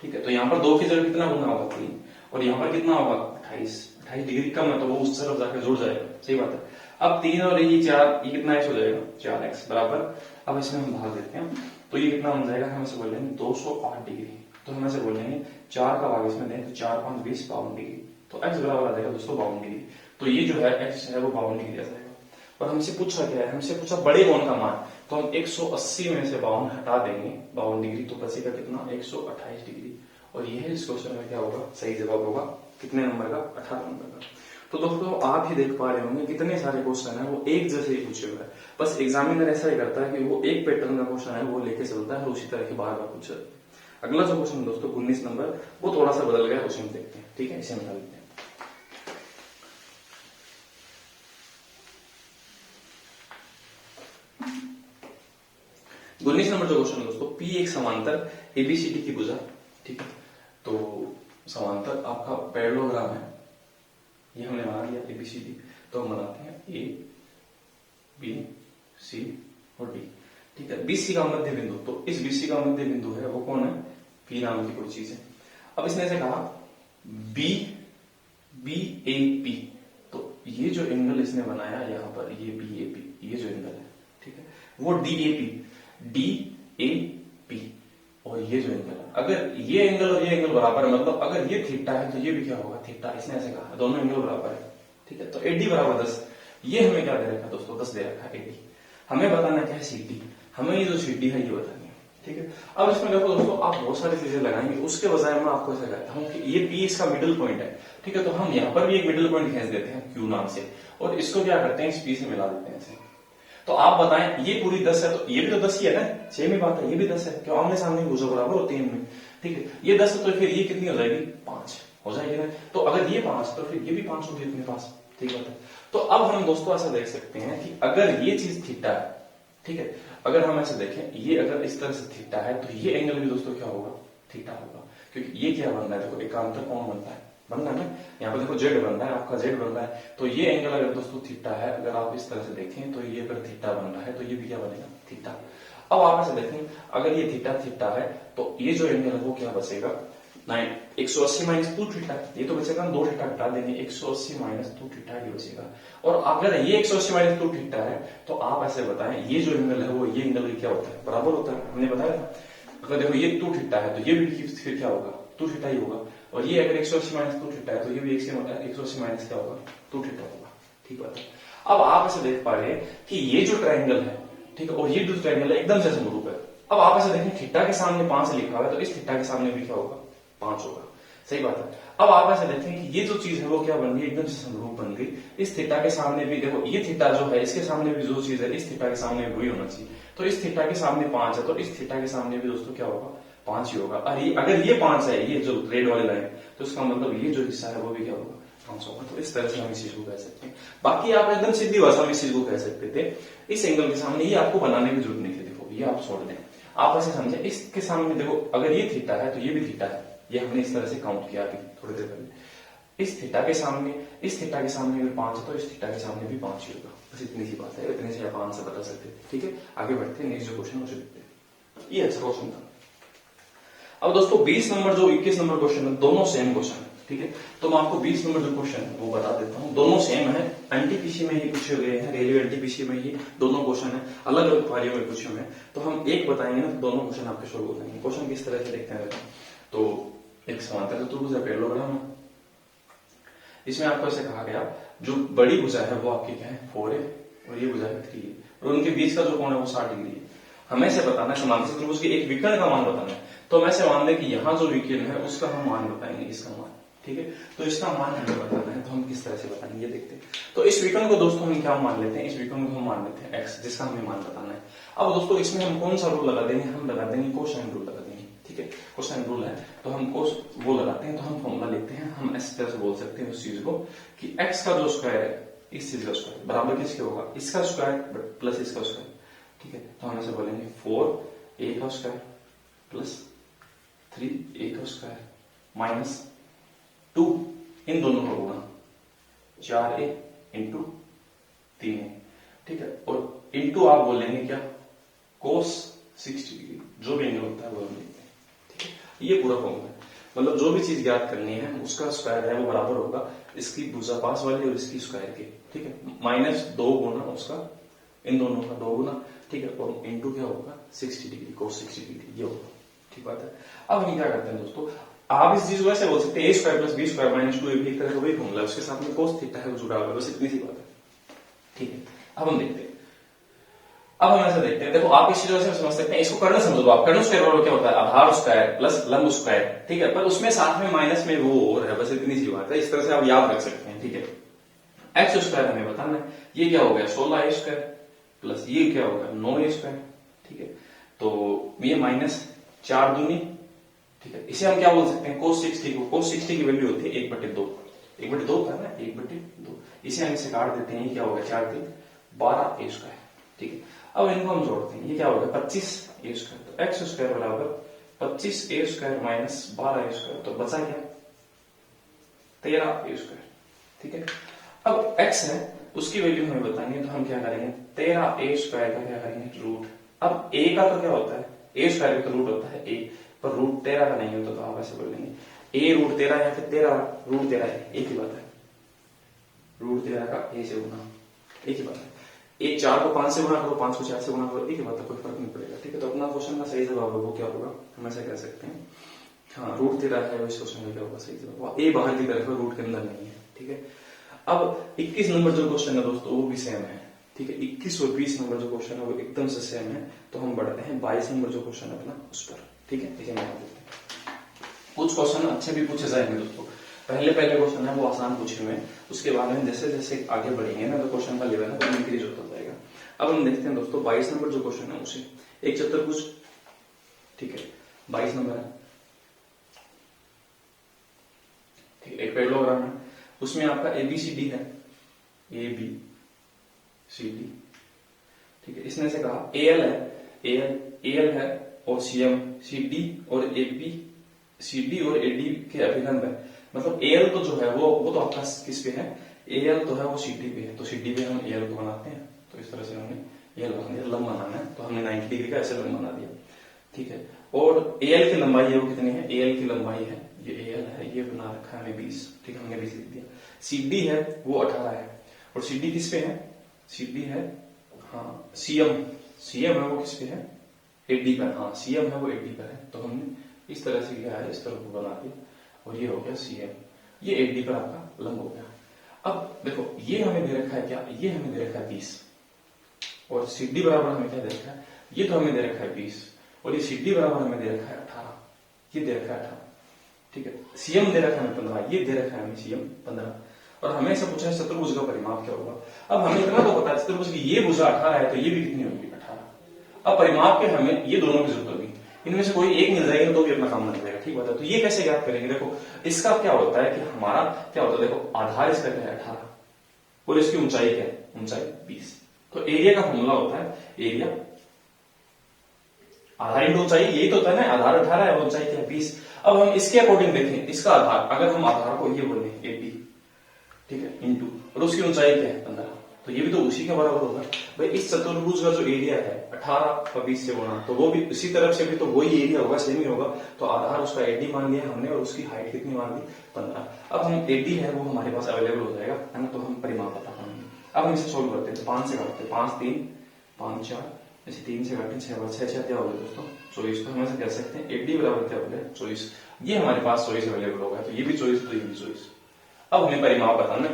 ठीक है। तो यहाँ पर 2 की जगह कितना गुना होगा 3, और यहाँ पर कितना होगा 28 डिग्री कम है तो वो उस तरफ जाकर जुड़ जाएगा, सही बात है। अब 3 और ये 4, ये कितना x हो जाएगा 4x बराबर, अब इसमें हम भाग देते हैं तो ये कितना बन जाएगा, हम इसे बोलेंगे 208 डिग्री। तो हम ऐसे बोलेंगे 4 का भाग इसमें दें तो 4 5 20 52 डिग्री, तो x बराबर आ जाएगा 252 डिग्री। तो ये जो है x है वो 52 डिग्री आ जाएगा। और हमसे पूछा क्या है, हमसे पूछा बड़े कोण का मान, तो हम 180 में से 52 हटा देंगे 52 डिग्री, तो बचेगा कितना 128 डिग्री। और ये है इस क्वेश्चन में क्या होगा सही जवाब होगा कितने नंबर का 18 नंबर का। तो दोस्तों आप ही देख पा रहे होंगे कितने सारे क्वेश्चन है वो एक जैसे ही पूछे हुए हैं, बस एग्जामिनर ऐसा ही करता है कि वो एक पैटर्न का क्वेश्चन है वो लेके चलता है और उसी तरह के बार बार पूछता है। अगला जो क्वेश्चन दोस्तों 19 नंबर वो थोड़ा सा बदल गया, उसे हम देखते हैं, ठीक है, इसे हम लेते हैं। 19 नंबर जो क्वेश्चन है दोस्तों, P एक समांतर ABCD की भुजा, ठीक है। तो समांतर आपका पैरेललोग्राम है, ये हमने बना लिया ABCD, तो हम बनाते हैं A B C और D, ठीक है। BC का मध्य बिंदु, तो इस BC का मध्य बिंदु है वो कौन है P नाम की कोई चीज है। अब इसने से कहा BAP, तो ये जो एंगल इसने बनाया यहाँ पर ये BAP, ये जो एंगल है, ठीक है, वो DAP और ये जो एंगल है, अगर ये एंगल और ये एंगल बराबर है, मतलब अगर ये थीटा है तो ये भी क्या होगा थीटा, इसने ऐसे कहा दोनों एंगल बराबर है, ठीक है। तो एडी बराबर 10, ये हमें क्या दे रखा है दोस्तों, 10 दे रखा है एडी। हमें बताना क्या है सीडी, हमें ये जो सीडी है ये बतानी है, ठीक है। अब इसमें देखो दोस्तों, आप बहुत सारी चीजें लगाएंगे, उसके बजाय मैं आपको ऐसा कहता हूँ कि ये पी इसका मिडिल पॉइंट है, ठीक है। तो हम यहाँ पर भी एक मिडिल पॉइंट खींच देते हैं क्यू नाम से, और इसको क्या करते हैं, इस पी से मिला देते हैं ऐसे। तो आप बताएं, ये पूरी 10 है, तो ये भी तो 10 ही है ना, सेम ही बात है, ये भी 10 है, क्यों आमने सामने भुजा बराबर होती है इनमें, ठीक है। ये 10 है तो फिर ये कितनी हो जाएगी, 5 हो जाएगी ना। तो अगर ये 5 तो फिर ये भी 5 होगी अपने पास, ठीक बात है। तो अब हम दोस्तों ऐसा देख सकते हैं कि अगर ये चीज थीटा है, ठीक है, अगर हम ऐसे देखें, ये अगर इस तरह से थीटा है तो ये एंगल भी दोस्तों क्या होगा, थीटा होगा, क्योंकि ये क्या बन रहा है, देखो एकांतर कोण बनता है, बन रहा है ना, यहाँ पे देखो जेड बन रहा है, आपका जेड बन रहा है, तो ये एंगल अगर दोस्तों थीटा है, अगर आप इस तरह से देखें तो ये अगर थीटा बन रहा है तो ये भी क्या बनेगा, थीटा। अब आप ऐसे देखें, अगर ये थीटा थीटा है तो ये जो एंगल है वो क्या बचेगा, 180 माइनस 2 थीटा, ये तो बचेगा, 2 थीटा हटा देंगे, 180 माइनस 2 थीटा ये बचेगा। और अगर ये 180 माइनस 2 थीटा है तो आप ऐसे बताएं, ये जो एंगल है वो ये एंगल क्या होता है, बराबर होता है, हमने बताया था। अगर देखो ये 2 थीटा है तो ये भी फिर क्या होगा, 2 थीटा ही होगा, और ये अगर 180 माइनस 2 थीटा है तो ये भी 180 माइनस क्या होगा, 2 थीटा होगा, ठीक बात है। अब आप ऐसे देख पा रहे हैं कि ये जो ट्रायंगल है, ठीक है, और ये जो ट्रायंगल है एकदम से समरूप है। अब आप ऐसे देखें, थीटा के सामने 5 लिखा हुआ है, तो इस थीटा के सामने भी क्या होगा, 5 होगा, सही बात है। अब आप ऐसे देखें कि ये जो चीज है वो क्या बन गई, एकदम से समरूप बन गई। इस थीटा के सामने भी देखो, ये थीटा जो है इसके सामने भी जो चीज है इस थीटा के सामने भी वही होना चाहिए। तो इस थीटा के सामने 5 है, तो इस थीटा के सामने भी दोस्तों क्या होगा, 5 ही होगा। अगर ये 5 है, ये जो रेड वाली लाइन, तो इसका मतलब ये जो हिस्सा है वो भी क्या होगा, 5 होगा। तो इस तरह से हम इस चीज को कह सकते हैं। बाकी आप एकदम सीधी भाषा में इस चीज को कह सकते थे, इस एंगल के सामने ये आपको बनाने की जरूरत नहीं थी, देखो ये आप छोड़ दें, आप ऐसे समझे, इसके सामने देखो अगर ये थीटा है तो ये भी थीटा है, ये हमने इस तरह से काउंट किया अभी थोड़ी देर पहले। इस थीटा के सामने, इस थीटा के सामने अगर 5 है तो इस थीटा के सामने भी 5 ही होगा, बस इतनी सी बात है, इतने से आप आंसर बता सकते थे, ठीक है। आगे बढ़ते हैं, नेक्स्ट जो क्वेश्चन उसे देखते हैं। ये अच्छा क्वेश्चन था। अब दोस्तों 20 नंबर जो 21 नंबर क्वेश्चन है, दोनों सेम क्वेश्चन है, ठीक है। तो मैं आपको 20 नंबर जो क्वेश्चन है वो बता देता हूँ, दोनों सेम है, एनटीपीसी में ही पूछे गए हैं, रेलवे एनटीपीसी में ही दोनों क्वेश्चन है, अलग अलग पारियों में पूछे हुए हैं। तो हम एक बताएंगे ना, तो दोनों क्वेश्चन आपके शुरू हो जाएंगे। क्वेश्चन किस तरह से देखते हैं, तो एक समांतर चतुर्भुज है पैरेललोग्राम, इसमें आपको ऐसे कहा गया, जो बड़ी भुजा है वो आपकी क्या है, 4 है, और ये भुजा है 3 है, और उनके बीच का जो कोण है वो 60 डिग्री है। हमें से बताना है समांतर चतुर्भुज के एक विकर्ण का मान बताना है। तो हमें से मान लें कि यहाँ जो विकर्ण है उसका हम मान बताएंगे, इसका मान, ठीक है। तो इसका मान हमें बताना है, तो हम किस तरह से बताएंगे ये देखते हैं। तो इस विकर्ण को दोस्तों हम क्या मान लेते हैं, इस विकर्ण को हम मान लेते हैं x, जिसका हमें मान बताना है। अब दोस्तों इसमें हम कौन सा रूल लगा देंगे, हम लगा देंगे कोसाइन रूल लगा देंगे, ठीक है। कोसाइन रूल है तो हम कोस वो लगाते हैं, तो हम फॉर्मूला लिखते हैं, हम इस तरह से बोल सकते हैं उस चीज को कि x का जो स्क्वायर है, इस चीज का स्क्वायर बराबर किसके होगा, इसका स्क्वायर प्लस इसका स्क्वायर, ठीक है। तो हम ऐसे बोलेंगे 4a का स्क्वायर प्लस 3a का स्क्वायर माइनस 2 इन दोनों का गुणा 4a इंटू 3a, ठीक है। और इंटू आप बोलेंगे क्या, कोस 60 डिग्री, जो भी एंगल होता है वो हम लिखते हैं, ठीक है। ये पूरा फॉर्मूला है, मतलब जो भी चीज ज्ञात करनी है उसका स्क्वायर है वो बराबर होगा इसकी भुजा पास वाली और इसकी स्क्वायर के, ठीक है। माइनस 2 गुना उसका, इन दोनों का 2 गुना, ठीक है, और इंटू क्या होगा 60 डिग्री, कोस 60 डिग्री ये होगा, ठीक बात है। अब हम क्या करते हैं दोस्तों, आप इस चीज को ऐसे बोल सकते हैं, a square plus b square minus 2ab एक तरह का वही फॉर्मूला है, उसके साथ में कोस थीटा है वो जुड़ा हुआ है, बस इतनी सी बात है, ठीक है। अब हम देखते हैं, अब हम ऐसा देखते हैं, देखो आप इस चीज से समझ सकते हैं, इसको कर्ण समझ लो आप, कर्ण स्क्वायर बराबर क्या होता है, आधार स्क्वायर प्लस लंब स्क्वायर, ठीक है। पर उसमें साथ में माइनस में वो और है, बस इतनी सी बात है, इस तरह से आप याद रख सकते हैं, ठीक है। एक्स स्क्वायर हमें बताना है, ये क्या हो गया 16a स्क्वायर प्लस ये क्या होगा 9a स्क्वायर, ठीक है। तो ये माइनस 4 दूनी, ठीक है। इसे हम क्या बोल सकते हैं, cos 60 को, cos 60 की वैल्यू होती है 1/2, 1/2 होता है ना, 1/2, इसे हम इसे काट देते हैं, ये क्या होगा 4 3 12a स्क्वायर, ठीक है। अब इनको हम जोड़ते हैं, ये क्या होगा 25a स्क्वायर, तो एक्स स्क्वायर बराबर 25a square minus 12a square, तो बचा क्या 13a स्क्वायर, ठीक है। अब x है उसकी वैल्यू हमें बताएंगे, तो हम क्या करेंगे 13a स्क्वायर का क्या करेंगे रूट। अब a का तो क्या होता है, a स्क्वायर का रूट होता है a, पर रूट 13 का नहीं होता, तो आप ऐसे बोलेंगे a रूट 13 या फिर 13 रूट 13 है, एक ही बात है, रूट 13 का a से गुना, एक ही बात है। एक 4 को 5 से गुना करो, 5 को 4 से गुना करो, एक ही बात है, कोई फर्क नहीं पड़ेगा, ठीक है। तो अपना क्वेश्चन का सही जवाब है वो क्या होगा, हम ऐसा कह सकते हैं, हाँ रूट 13 है, इस क्वेश्चन का क्या होगा सही जवाब, a बाहर की तरफ है, रूट के अंदर नहीं है, ठीक है। अब 21 नंबर जो क्वेश्चन है दोस्तों वो भी सेम है, ठीक है। 21 और 20 नंबर जो क्वेश्चन है वो एकदम से सेम है। तो हम बढ़ते हैं 22 नंबर जो क्वेश्चन है अपना उस पर, ठीक है। देखिए मैं कुछ क्वेश्चन अच्छे भी पूछे जाएंगे दोस्तों। पहले क्वेश्चन है वो आसान पूछे हुए हैं, उसके बाद में जैसे जैसे आगे बढ़ेंगे ना तो क्वेश्चन का लेवल है वो इंक्रीज होता जाएगा। अब हम देखते हैं दोस्तों 22 नंबर जो क्वेश्चन है उसे एक चतुर्भुज, ठीक है, 22 नंबर है, ठीक है, एक पैरेललोग्राम है, उसमें आपका ABCD है, ABCD, ठीक है। इसने से कहा AL है, AL है और CM CD और ABCD और AD के अभिलंब है। मतलब AL तो जो है वो तो आपका किस पे है, AL तो है वो CD पे है, तो CD पे हम AL को बनाते हैं। तो इस तरह से हमने AL बना दिया, लंब बनाना है तो हमने 90 डिग्री का ऐसे लंब बना दिया, ठीक है। और AL की लंबाई है वो कितनी है, AL की लंबाई है, ये AL है, ये बना रखा है हमें 20, ठीक है, हमने 20 लिख दिया। CD है वो 18 है और CD किस पे है, CD है हाँ CM है वो किस पे है, AD पर, हाँ CM है वो AD पर है। तो हमने इस तरह से किया है, इस तरह को बना दिया और ये हो गया CM, ये AD पर आपका लंब हो गया। अब देखो ये हमें दे रखा है क्या, ये हमें दे रखा है 20 और CD बराबर हमें क्या दे रखा है, ये तो हमें दे रखा है 20 और ये CD बराबर हमें दे रखा है 18, ये दे रखा है 18, ठीक है। CM दे रखा है हमें 15, ये दे रखा है हमें CM 15 और हमें ऐसा पूछा है चतुर्भुज का परिमाप क्या होगा। अब हमें इतना तो पता है चतुर्भुज की ये भुजा 18 है तो ये भी कितनी होगी 18। अब परिमाप के हमें ये दोनों की जरूरत होगी, इनमें से कोई एक मिल जाएगा तो भी अपना काम बन जाएगा, ठीक बात है। तो ये कैसे ज्ञात करेंगे, देखो इसका क्या होता है कि हमारा क्या होता है, देखो आधार इसका क्या है 18 और इसकी ऊंचाई क्या है, ऊंचाई 20। तो एरिया का फॉर्मूला होता है एरिया आधार इंटू ऊंचाई, यही तो होता है ना, आधार 18 है ऊंचाई क्या है 20। अब हम इसके अकॉर्डिंग देखें, इसका आधार अगर हम आधार को ये बोले 80, ठीक है, इंटू और उसकी ऊंचाई क्या है 15, तो ये भी तो उसी के बराबर होगा। भाई इस चतुर्भुज का जो एरिया है 18 का 20 से गुणा, तो वो भी उसी तरफ से भी तो वही एरिया होगा, सेम ही होगा। तो आधार उसका 80 मान लिया हमने और उसकी हाइट कितनी मान ली 15। अब हम 80 है वो हमारे पास अवेलेबल हो जाएगा, है ना, तो हम परिमाप पता करेंगे। अब हम इसे सोल्व करते हैं, 5 से काटते हैं, 5 3 5 4, ऐसे 3 से काटते 6 6 क्या हो गया दोस्तों 24। तो हम ऐसे कह सकते हैं 80 बराबर क्या हो गया 24, ये हमारे पास 24 अवेलेबल होगा। तो ये भी 24 तो ये भी 24। अब हमें परिमाप बताना,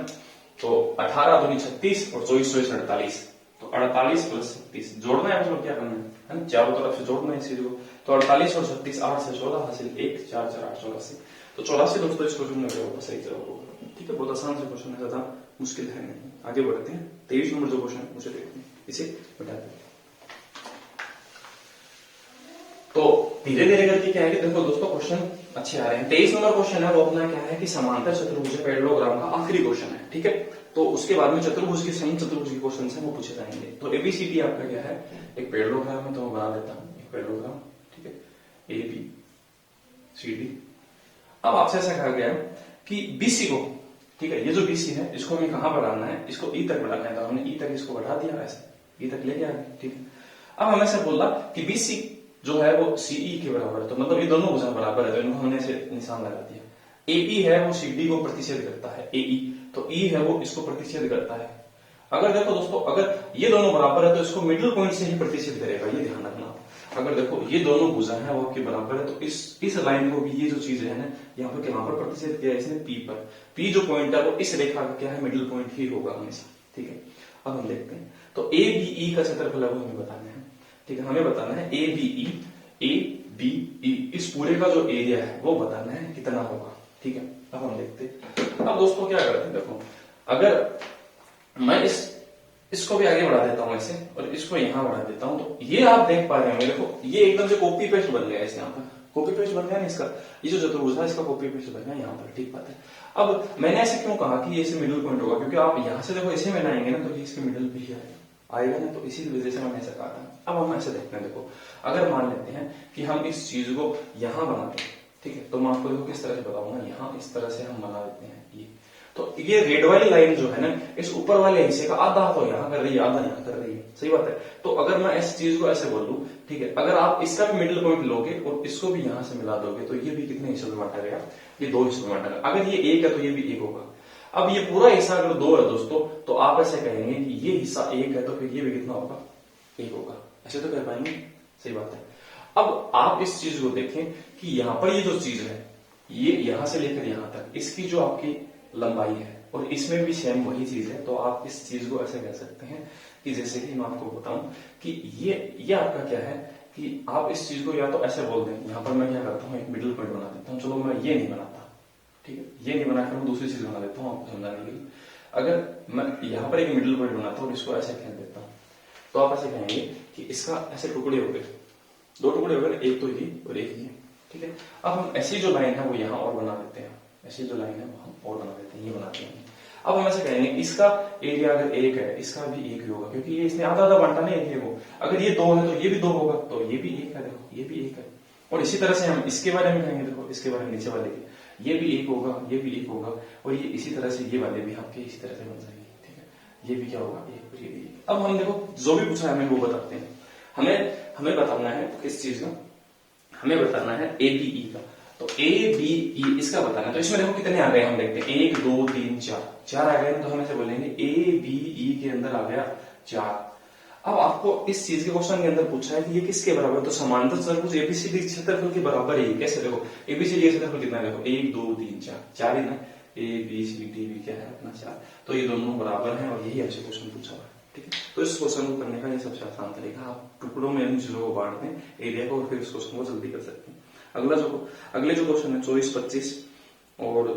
तो 18 दूनी 36 और 24 48, तो 48 प्लस 36 जोड़ना है, उसमें क्या करना है ना, चारों तरफ से जोड़ना है इस चीज को। तो 48 और 36 8 से 16 हासिल 1 4 4 8 84, तो 84 दोस्तों इसको चुनने का होगा, सही जवाब होगा, ठीक है। बहुत आसान से क्वेश्चन है, ज्यादा मुश्किल है नहीं। आगे बढ़ते हैं, 23 नंबर जो क्वेश्चन है उसे देखते हैं, इसे बता देते हैं। तो धीरे धीरे करके क्या है कि देखो दोस्तों क्वेश्चन अच्छे आ रहे हैं। 23 नंबर क्वेश्चन है वो अपना क्या है कि समांतर चतुर्भुज पैरेललोग्राम का आखिरी क्वेश्चन है, ठीक है। तो उसके बाद में चतुर्भुज के सम चतुर्भुज के क्वेश्चन है वो पूछे जाएंगे। तो ABCD आपका क्या है, एक पैरेललोग्राम है, तो मैं बना देता हूँ एक पैरेललोग्राम, ठीक है, ABCD। अब आपसे ऐसा कहा गया कि BC को, ठीक है, ये जो BC है इसको हमें कहां बढ़ाना है, इसको E तक बढ़ाना है, तो हमने E तक इसको बढ़ा दिया, ऐसे E तक लेके आ गए, ठीक है। अब हमें ऐसा बोला कि BC जो है वो CE के बराबर है, तो मतलब ये दोनों भुजा बराबर है, तो इनको हमने ऐसे निशान लगा दिया। AE है वो CD को प्रतिच्छेद करता है, AE, तो E है वो इसको प्रतिच्छेद करता है। अगर देखो दोस्तों अगर ये दोनों बराबर है तो इसको मिडिल पॉइंट से ही प्रतिच्छेद करेगा, ये ध्यान रखना। अगर देखो ये दोनों भुजा है वो आपके बराबर है, तो इस लाइन को भी ये जो चीज है ना यहाँ पर कहां पर प्रतिच्छेद किया है इसने, P पर। P जो पॉइंट है वो इस रेखा का क्या है, मिडिल पॉइंट ही होगा हमेशा, ठीक है। अब हम देखते हैं, तो ABE का क्षेत्रफल हमें बताना है, ठीक है, हमें बताना है ABE इस पूरे का जो एरिया है वो बताना है कितना होगा, ठीक है। अब हम देखते हैं, अब दोस्तों क्या करते हैं, देखो अगर मैं इसको भी आगे बढ़ा देता हूं ऐसे और इसको यहां बढ़ा देता हूं, तो ये आप देख पा रहे हैं, देखो ये एकदम से कॉपी पेस्ट बन गया है, यहाँ पर कॉपी पेस्ट बन गया ना इसका, ये जो चतुर्भुज है इसका कॉपी पेस्ट बन गया यहाँ पर, ठीक बात है। अब मैंने ऐसे क्यों कहा कि ये इसे मिडिल पॉइंट होगा, क्योंकि आप यहां से देखो इसे बनाएंगे ना तो ये इसके मिडिल पे ही आएगा ना, तो इसी वजह से मैंने ऐसा कहा था। अब हम ऐसे देखते हैं, देखो अगर मान लेते हैं कि हम इस चीज को यहां बनाते हैं, ठीक है, तो मैं आपको देखो किस तरह से बताऊंगा, यहां इस तरह से हम बना देते हैं ये, तो ये रेड वाली लाइन जो है ना इस ऊपर वाले हिस्से का आधा तो यहां कर रही है, आधा यहां कर रही है, सही बात है। तो अगर मैं इस चीज को ऐसे बोल दूं, ठीक है, अगर आप इसका भी मिडिल पॉइंट लोगे और इसको भी यहां से मिला दोगे तो ये भी कितने हिस्सों में बांटा गया, ये 2 हिस्सों में बांटा गया। अगर ये 1 है तो ये भी 1 होगा। अब ये पूरा हिस्सा अगर 2 है दोस्तों, तो आप ऐसे कहेंगे कि ये हिस्सा 1 है तो फिर ये भी कितना होगा, 1 होगा, ऐसे तो कर पाएंगे, सही बात है। अब आप इस चीज को देखें कि यहां पर ये जो चीज है ये यहां से लेकर यहां तक इसकी जो आपकी लंबाई है और इसमें भी सेम वही चीज है। तो आप इस चीज को ऐसे कह सकते हैं कि जैसे कि मैं आपको बताऊं कि ये आपका क्या है कि आप इस चीज को या तो ऐसे बोल दें, यहाँ पर मैं क्या करता हूँ एक मिडिल पॉइंट बना देता हूँ, चलो मैं ये नहीं बनाता, ठीक है, ये नहीं बनाकर मैं दूसरी चीज बना देता हूँ आपको समझाने के लिए। अगर मैं यहाँ पर एक मिडिल पॉइंट बनाता हूँ और इसको ऐसे कह देता हूँ, तो आप ऐसे कहेंगे कि इसका ऐसे टुकड़े हो गए, दो टुकड़े हो गए, एक तो ये और एक ये, ठीक है। अब हम ऐसी जो लाइन है वो यहाँ और बना देते हैं, ऐसी जो लाइन है वो हम और बना देते हैं, ये बनाते हैं। अब हम ऐसे कहेंगे इसका एरिया अगर एक है, इसका भी एक ही होगा, क्योंकि ये इसने आधा आधा बांटा नहीं है को। अगर ये दो है तो ये भी दो होगा, तो ये भी एक है, देखो ये भी एक है। और इसी तरह से हम इसके बारे में कहेंगे, देखो इसके बारे में नीचे वाले के, ये भी एक होगा, ये भी एक होगा, और ये इसी तरह से ये वाले भी आपके इसी तरह से बन जाएंगे, ठीक है। ये भी क्या होगा, एक, ये भी एक। अब हम देखो जो भी पूछा है हमें वो बताते हैं। हमें बताना है किस चीज का, हमें बताना है एबीई का। तो एबीई इसका बताना है। तो इसमें देखो कितने आ गए, हम देखते हैं 1 2 3 4, 4 आ गए, तो हम ऐसे बोलेंगे एबीई के अंदर आ गया 4। अब आपको इस चीज के क्वेश्चन के अंदर पूछा है कि ये किसके बराबर है, तो समांतर चतुर्भुज एबीसीडी क्षेत्रफल के बराबर है। कैसे देखो एबीसीडी का क्षेत्रफल कितना है, देखो 1 2 3 4, 4 ही ना, ए बी सी डी भी क्या है अपना 4, तो ये दोनों बराबर हैं और यही आपसे क्वेश्चन पूछा हुआ है, ठीक है। तो इस क्वेश्चन को करने का ये सबसे आसान तरीका, आप टुकड़ों में इन चीजों को बांट दें एरिया को और फिर इस क्वेश्चन को जल्दी कर सकते हैं। अगले जो क्वेश्चन है 24-25 और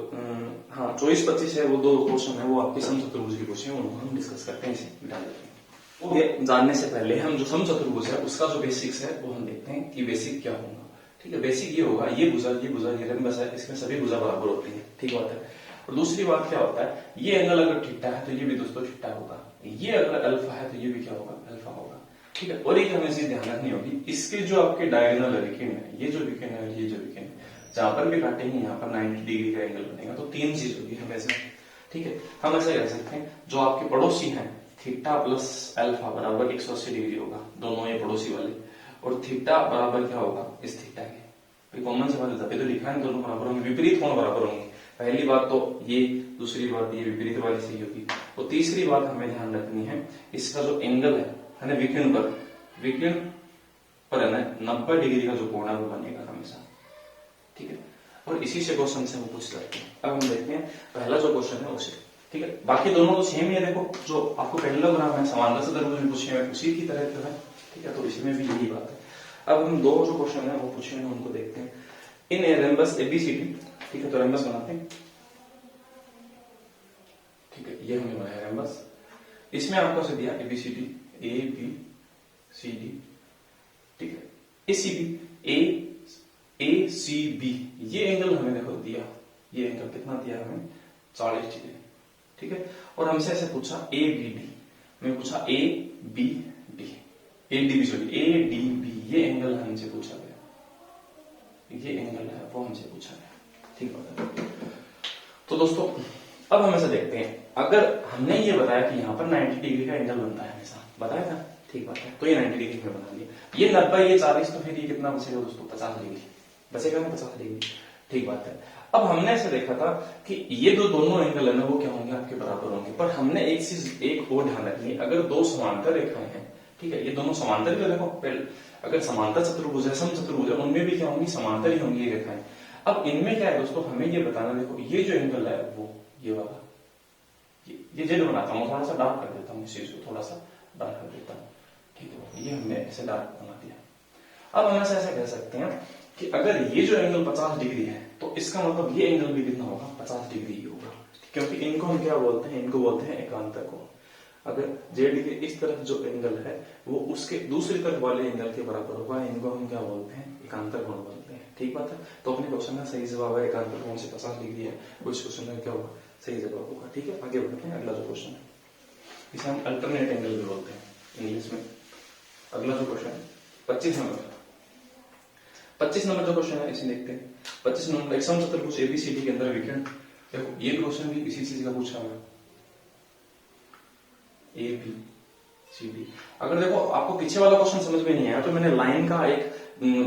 हाँ 24-25 है, वो दो क्वेश्चन है वो आपके समचतुर्भुज के क्वेश्चन है, उनको हम डिस्कस करते हैं, इसे मिटा देते हैं। वो जानने से पहले हम जो समचतुर्भुज है उसका जो बेसिक्स है वो हम देखते हैं कि बेसिक क्या होगा, ठीक है। बेसिक ये होगा, ये भुजा ये रंबस है, इसमें सभी भुजा बराबर होती है, ठीक बात है। और दूसरी बात क्या होता है, ये एंगल अगर थीटा है तो ये भी दोस्तों थीटा होगा, ये अगर अल्फा है तो ये भी क्या होगा, अल्फा होगा, ठीक है। और एक हमें चीज ध्यान रखनी होगी, इसके जो आपके डायगोनल विकेंड है, ये जो विकेंड है ये जो विकेंड है, जहां पर भी काटेंगे यहाँ पर 90 डिग्री का एंगल बनेगा। तो तीन चीज होगी हमेशा, ठीक है। हम ऐसा कह सकते हैं जो आपके पड़ोसी हैं थीटा प्लस अल्फा बराबर 180 डिग्री होगा, दोनों ये पड़ोसी वाले, और थीटा बराबर क्या होगा इस थीटा के, कॉमन से बात है तो लिखा है दोनों बराबर होंगे, विपरीत कोण बराबर होंगे। पहली बात तो ये, दूसरी बात ये विपरीत वाली सही होगी। और तीसरी बात हमें ध्यान रखनी है, इसका जो एंगल है ना विकिरण पर है ना 90 डिग्री का जो कोण है वो बनेगा हमेशा, ठीक है। और इसी से क्वेश्चन से हम पूछ सकते हैं। अब हम देखते हैं पहला जो क्वेश्चन है उसे, ठीक है। बाकी दोनों तो सेम ही है, देखो जो आपको पैरेललोग्राम है समांतर चतुर्भुज में पूछे हुए उसी की तरह है, ठीक है। तो इसमें भी यही बात है। अब हम दो जो क्वेश्चन है वो पूछे हुए उनको देखते हैं। इन ए रंबस एबीसीडी, ठीक है, तो रंबस बनाते हैं, ठीक है। ये हमने बनाया रंबस, इसमें आपको से दिया ABCD A B C D, ठीक है। ए सी बी ये एंगल हमें देखो दिया, ये एंगल कितना दिया हमें 40 डिग्री, ठीक है। और हमसे ऐसे पूछा ए बी डी, मैं पूछा A B D, A D B sorry A D B, ये एंगल हमसे पूछा गया, ये एंगल है वो हमसे पूछा गया, ठीक है। तो दोस्तों अब हम ऐसे देखते हैं, अगर हमने ये बताया कि यहाँ पर 90 डिग्री का एंगल बनता है हमेशा, बताया था, ठीक बात है। तो ये 90 डिग्री में बना दिया, ये 90 ये 40, तो फिर ये कितना बचेगा दोस्तों 50 डिग्री बचेगा ना, 50 डिग्री, ठीक बात है। अब हमने ऐसे देखा था कि ये जो दोनों एंगल है ना वो क्या होंगे आपके बराबर होंगे, पर हमने एक चीज एक और ध्यान रखनी है, अगर दो समांतर रेखाएं हैं, ठीक है, ये दोनों समांतर भी देखो, अगर समांतर चतुर्भुज है समचतुर्भुज है उनमें भी क्या होंगी समांतर ही होंगी ये रेखाएं। अब इनमें क्या है दोस्तों, हमें ये बताना, देखो ये जो एंगल है वो ये वाला, ये जेड बनाता हूँ, थोड़ा सा डार्क कर देता हूँ, इस चीज को थोड़ा सा डार्क कर देता हूँ, ठीक है। ये हमने ऐसे डार्क बना दिया। अब हम ऐसे कह सकते हैं कि अगर ये जो एंगल 50 डिग्री है तो इसका मतलब ये एंगल भी कितना होगा 50 डिग्री ही होगा, क्योंकि इनको हम क्या बोलते हैं, इनको बोलते हैं एकांतर कोण। अगर जेड के इस तरफ जो एंगल है वो उसके दूसरी तरफ वाले एंगल के बराबर होगा, इनको हम क्या बोलते हैं एकांतर कोण बोलते हैं, ठीक बात है। तो अपने क्वेश्चन का सही जवाब है एकांतर कोण से 50 डिग्री है, उस क्वेश्चन में क्या होगा सही जवाब होगा, ठीक है। आगे बढ़ते हैं, अगला जो क्वेश्चन है इसे हम अल्टरनेट एंगल भी बोलते हैं इंग्लिश में। अगला जो क्वेश्चन है 25 नंबर जो क्वेश्चन है इसे देखते हैं। 25 नंबर एक समचतुर्भुज एबीसीडी के अंदर विकर्ण, देखो ये क्वेश्चन भी इसी चीज का पूछा हुआ है, ए बी सी डी। अगर देखो आपको पीछे वाला क्वेश्चन समझ में नहीं आया तो मैंने लाइन का एक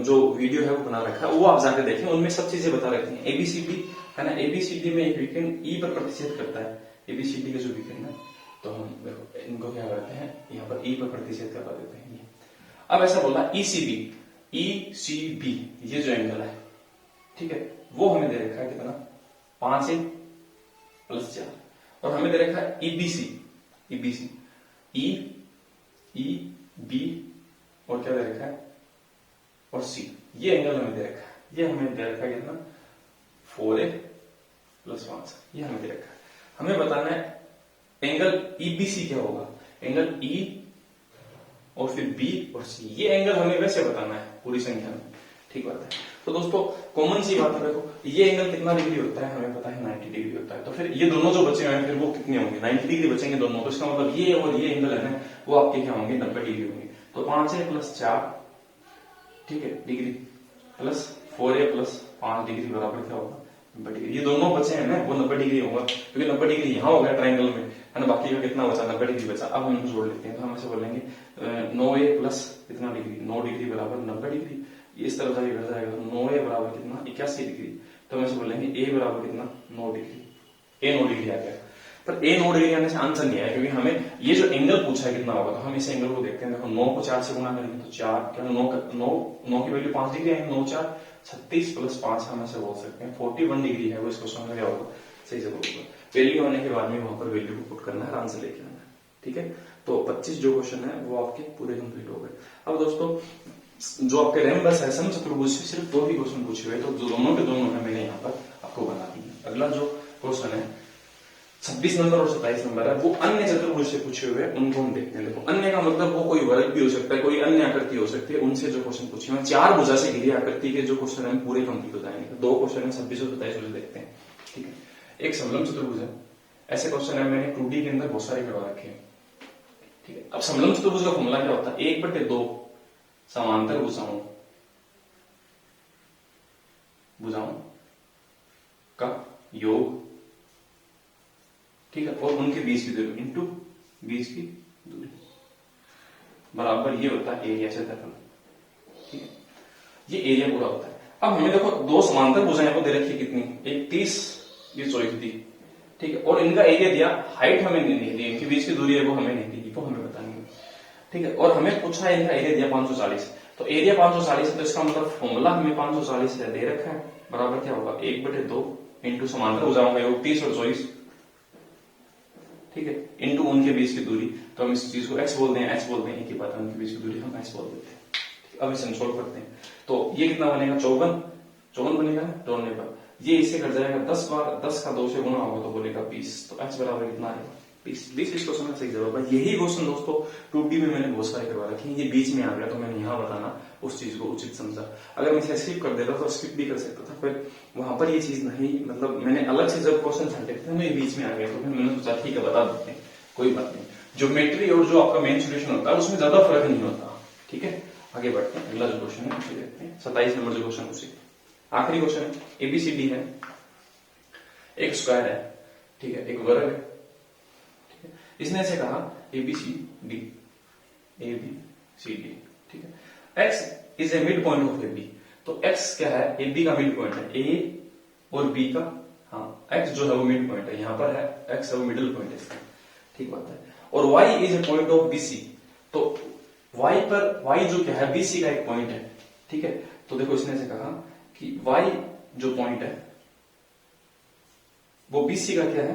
जो वीडियो है वो बना रखा है, वो आप जाकर देखें, उनमें सब चीजें बता रखी हैं। एबीसीडी है ना, एबीसीडी में एक विकर्ण ई पर प्रतिच्छेद करता है, एबीसीडी का जो विकर्ण है, तो हम देखो इनको क्या करते हैं यहाँ पर ई पर प्रतिच्छेद करवा देते हैं। अब ऐसा बोला ईसीबी ये जो एंगल है, ठीक है, वो हमें दे रखा है कितना 5 + 4, और हमें दे रखा है ईबीसी, ईबीसी ई ई बी और क्या दे रखा है और सी, ये एंगल हमें दे रखा है, ये हमें दे रखा है कितना 4a + 5, ये हमें दे रखा है। हमें बताना है एंगल ईबीसी क्या होगा, एंगल ई और फिर बी और सी, ये एंगल हमें वैसे बताना है पूरी संख्या में, ठीक बात है। तो दोस्तों कॉमन सी बात है, देखो ये एंगल कितना डिग्री होता है हमें पता है 90 डिग्री होता है, तो फिर ये दोनों जो बचे हुए हैं फिर वो कितने होंगे 90 डिग्री बचेंगे दोनों, तो इसका मतलब ये और ये एंगल है ना वो आपके क्या होंगे 90 डिग्री होंगे। तो 5a + 4 ठीक है डिग्री प्लस 4a + 5 डिग्री बराबर क्या होगा 90 डिग्री। ये दोनों बचे हैं ना वो 90 डिग्री होगा, क्योंकि 90 डिग्री यहाँ हो गया ट्राइंगल में है ना, बाकी का कितना बचा 90 डिग्री बचा। अब हम जोड़ लेते हैं, तो हम ऐसे बोलेंगे 9a + कितना डिग्री 9 डिग्री बराबर 90 डिग्री, इस तरफ जाके इधर जाएगा तो 9a बराबर कितना 81 डिग्री, तो हम ऐसे बोलेंगे a बराबर कितना 9 डिग्री, a 9 डिग्री आ गया। पर a 9 डिग्री आने से आंसर नहीं आया, क्योंकि हमें ये जो एंगल पूछा है कितना होगा, तो हम इस एंगल को देखते हैं। देखो 9 को 4 से गुणा करेंगे तो 4 क्या 9 की वैल्यू 5 डिग्री आएगी, 9 4 36 + 5 हम ऐसे बोल सकते हैं 41 डिग्री है वो। इस क्वेश्चन में क्या होगा सही जवाब होगा। वैल्यू आने के बाद में वहां पर वैल्यू को पुट करना है, आंसर लेके आना है, ठीक है। तो 25 जो क्वेश्चन है वो आपके पूरे कंप्लीट हो गए। अब दोस्तों जो आपके रैम्बस है समचतुर्भुज से सिर्फ 2 ही क्वेश्चन पूछे हुए, तो दोनों के दोनों है मैंने यहाँ पर आपको बना दी है। अगला जो क्वेश्चन है 26 नंबर और 27 नंबर है वो अन्य चतुर्भुज से पूछे हुए हैं, उनको हम देखते हैं। देखो अन्य का मतलब वो कोई वर्ग भी हो सकता है, कोई अन्य आकृति हो सकती है, उनसे जो क्वेश्चन पूछे हुए 4 भुजा से घिरी आकृति के जो क्वेश्चन है पूरे कंप्लीट हो जाएंगे। 2 क्वेश्चन है 26 और 27 देखते हैं, ठीक है। एक समलंब चतुर्भुज है, ऐसे क्वेश्चन है मैंने 2D के अंदर बहुत सारे करवा रखे हैं, ठीक है। अब समलंब चतुर्भुज का फॉर्मूला क्या होता है 1/2 समांतर भुजाओं का योग, ठीक है, और उनके बीच की दूरी इंटू बीच की दूरी बराबर ये होता है एरिया क्षेत्रफल, ठीक है। ये एरिया पूरा होता है। अब हमें देखो 2 समांतर भुजाएं को दे रखी है कितनी, एक 30 ये 24 दी, ठीक है, और इनका एरिया दिया, हाइट हमें नहीं दी, इनके बीच की दूरी है वो हमें नहीं दी, वो हमें बतानी है, ठीक है। और हमें पूछा है इनका एरिया दिया 540, तो एरिया 540 है, तो इसका मतलब फॉर्मूला हमें 540 दे रखा है, बराबर क्या होगा 1/2 इंटू समांतर भुजाओं का योग 30 और 24, ठीक है, इंटू उनके बीच की दूरी। तो हम इस चीज को x बोलते हैं, h बोलते हैं, एक ही बात है, उनके बीच की दूरी हम h बोल देते हैं। अब इसे हम सोल्व करते हैं, तो ये कितना बनेगा 54 बनेगा जोड़ने पर, ये इससे कट जाएगा 10 बार, 10 का 2 से गुणा होगा तो बोलेगा 20, तो h बराबर कितना आएगा 20 इस क्वेश्चन का सही जवाब है। यही क्वेश्चन दोस्तों 2D में मैंने बहुत सारे करवा रखे हैं, ये बीच में आ गया तो मैंने यहाँ बताना उस चीज को उचित समझा। अगर मैं इसे स्किप कर देता तो स्किप भी कर सकता था, फिर वहां पर ये चीज नहीं, मतलब मैंने अलग से जब क्वेश्चन छाटे थे तो ये बीच में आ गया, तो फिर मैंने सोचा ठीक है बता देते हैं, कोई बात नहीं। ज्योमेट्री और जो आपका मेन सोल्यूशन होता है उसमें ज्यादा फर्क नहीं होता, ठीक है। आगे बढ़ते हैं, अगला जो क्वेश्चन है उसे देखते हैं। 27 नंबर जो क्वेश्चन उसी आखिरी क्वेश्चन है, एबीसीडी है, एक स्क्वायर है, ठीक है, एक वर्ग है, ठीक है। इसने ऐसे कहा एबीसीडी, एबीसीडी, ठीक है। X is a mid point of AB, तो एक्स क्या है एबी का मिड पॉइंट है, ए और बी का, हाँ एक्स जो है वो मिड पॉइंट है, यहां पर है एक्स है वो मिडिल पॉइंट है इसका, ठीक बात है। और Y is a point of BC, तो वाई पर, वाई जो क्या है बीसी का एक पॉइंट है, ठीक है। तो देखो इसने ऐसे कहा कि वाई जो पॉइंट है वो बीसी का क्या है,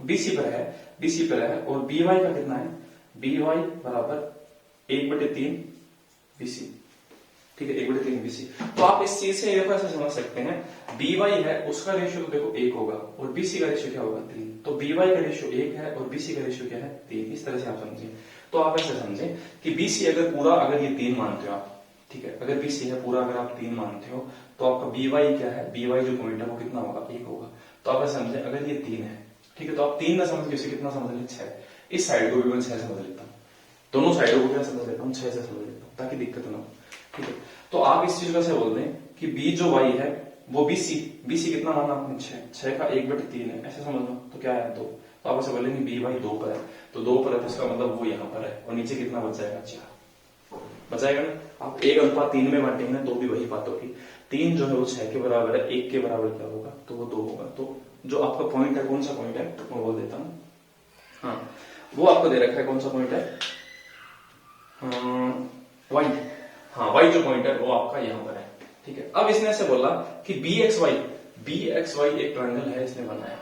बीसी पर है, बीसी पर है, और बी वाई का कितना है, बी वाई बराबर 1/3 बीसी, ठीक है, 1/3 बीसी। तो आप इस चीज से ऐसे समझ सकते हैं बी वाई है उसका रेशियो तो देखो 1 होगा और बीसी का रेशियो क्या होगा 3, तो बी वाई का रेशियो 1 है और बीसी का रेशियो क्या है 3, इस तरह से आप समझिए। तो आप ऐसे समझें कि बीसी अगर पूरा, अगर ये 3 मानते हो आप, ठीक है, अगर बीसी है पूरा अगर आप 3 मानते हो तो आपका बी वाई क्या है, बी वाई जो पॉइंट है वो कितना होगा 1 होगा। तो आप ऐसे समझे अगर ये 3 है, ठीक है, तो आप 3 ना समझ के इसे कितना समझ लें 6, इस साइड को भी मैं 6 समझ लेता हूँ, दोनों साइडों को क्या समझ लेता हूँ 6 से समझ लेता हूँ ताकि दिक्कत ना हो, ठीक है। तो आप इस चीज को ऐसे बोल दें कि बी जो वाई है वो बीसी, बीसी कितना माना आपने 6 का 1/3 है, ऐसे समझ लो, तो क्या है 2, तो आप ऐसे बोलेंगे बी वाई 2 पर है, तो 2 पर है तो इसका मतलब वो यहाँ पर है, और नीचे कितना बच जाएगा 4 बचाएगा ना। आप 1:3 में बांटेंगे तो भी वही बात होगी, 3 जो है वो 6 के बराबर है, 1 के बराबर क्या होगा तो वो 2 होगा। तो जो आपका पॉइंट है कौन सा पॉइंट है मैं बोल देता हूँ, हाँ वो आपको दे रखा है कौन सा पॉइंट है, वाई, हाँ वाई जो पॉइंट है वो आपका यहाँ पर है, ठीक है। अब इसने ऐसे बोला कि बी एक्स वाई एक ट्रायंगल है इसने बनाया,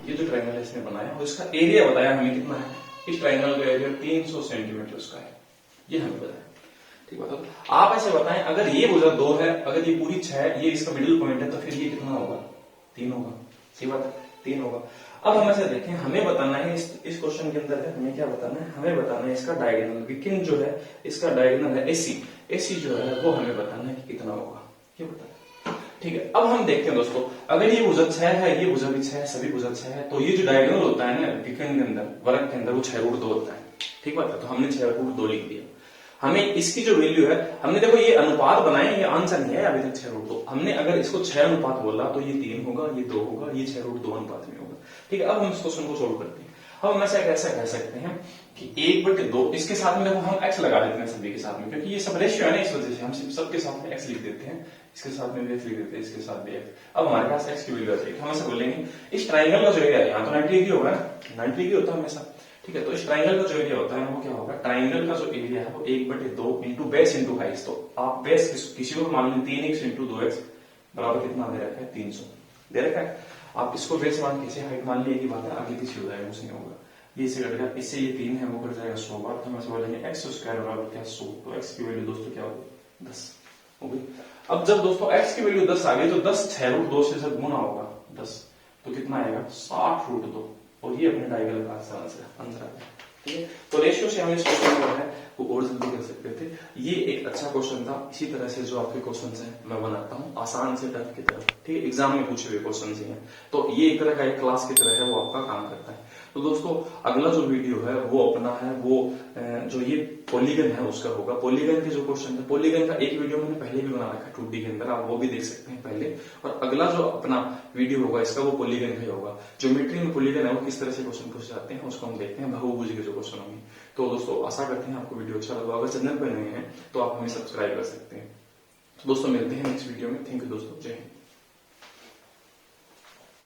ये जो ट्रायंगल है इसने बनाया और इसका एरिया बताया हमें कितना है, इस ट्रायंगल का एरिया 300 सेंटीमीटर उसका है, ये हमें बताया। ठीक है, तो आप ऐसे बताएं अगर ये भुजा 2 है, अगर ये पूरी 6 है, ये इसका मिडिल पॉइंट है, तो फिर ये कितना होगा, 3 होगा। सही बात है, 3 होगा। अब हम ऐसे देखें, हमें बताना है इस क्वेश्चन के अंदर है, हमें क्या बताना है, हमें बताना है इसका डायगोनल, विकिन जो है इसका डायगोनल है एसी, एसी जो है वो हमें बताना है कि कितना होगा, ये बताना। ठीक है, अब हम देखते हैं दोस्तों, अगर ये भुजा 6 है, ये भुजा भी 6 है, सभी भुजा 6 है, तो ये जो डायगोनल होता है ना विकिन के अंदर, वर्ग के अंदर, वो 6√2 होता है। ठीक बात है, तो हमने 6√2 लिख दिया। हमें इसकी जो वैल्यू है, हमने देखो ये अनुपात बनाए, ये आंसर नहीं है अभी तक 6√2। हमने अगर इसको 6 अनुपात बोला तो ये 3 होगा, ये 2 होगा, ये 6√2 अनुपात में होगा। ठीक है, अब हम इस क्वेश्चन को सोल्व करते हैं। अब हम ऐसा कैसे कह सकते हैं कि 1/2, इसके साथ में देखो हम x लगा देते हैं सभी के साथ में, क्योंकि ये सब रेशियो है ना, इस वजह से हम सबके साथ में x लिख देते हैं, इसके साथ में भी x लिख देते हैं, इसके साथ भी x। अब हमारे पास x की वैल्यू आ जाएगी, हम ऐसा बोलेंगे इस ट्राइंगल का जो एरिया है, यहाँ तो 90 डिग्री होगा ना, 90 डिग्री होता है हमेशा। ठीक है, तो इस ट्राइंगल का जो एरिया होता है वो क्या होगा, ट्राइंगल का जो एरिया है वो 1/2 इंटू बेस इंटू हाइट। तो आप बेस किसी को मान लें 3x इंटू 2x बराबर कितना दे रखा है, 300 दे रखा है। आप इसको बेस मान कैसे हाइट मान लिए, बात है, आगे पीछे हो जाएगा, कुछ नहीं होगा। ये से कट गया, इससे ये 3 है वो कट जाएगा 100 बार, तो हम ऐसे बोलेंगे x स्क्वायर बराबर क्या 100। तो x की वैल्यू दोस्तों क्या होगी, 10 हो गई। अब जब दोस्तों x की वैल्यू 10 आ गई, तो 10 6√2 से जब गुना होगा 10, तो कितना आएगा 60√2, और ये अपने डायगोनल का आंसर है। ठीक है, तो रेशियो से हम इस क्वेश्चन को है वो और जल्दी कर सकते थे। ये एक अच्छा क्वेश्चन था। इसी तरह से जो आपके क्वेश्चन हैं मैं बनाता हूँ आसान से टफ की तरफ। ठीक है, एग्जाम में पूछे हुए क्वेश्चन ही हैं, तो ये एक तरह का एक क्लास की तरह है, वो आपका काम करता है। तो दोस्तों अगला जो वीडियो है वो अपना है, वो जो ये पॉलीगन है उसका होगा। पॉलीगन के जो क्वेश्चन है, पॉलीगन का एक वीडियो मैंने पहले भी बना रखा है 2D के अंदर, आप वो भी देख सकते हैं पहले। और अगला जो अपना वीडियो होगा इसका वो पॉलीगन का ही होगा। ज्योमेट्री में पॉलीगन है वो किस तरह से क्वेश्चन पूछ जाते हैं उसको हम देखते हैं, बहुभुज के जो क्वेश्चन होंगे। तो दोस्तों आशा करते हैं आपको वीडियो अच्छा लगा। अगर चैनल पर नए हैं तो आप हमें सब्सक्राइब कर सकते हैं। तो दोस्तों मिलते हैं नेक्स्ट वीडियो में। थैंक यू दोस्तों, जय हिंद।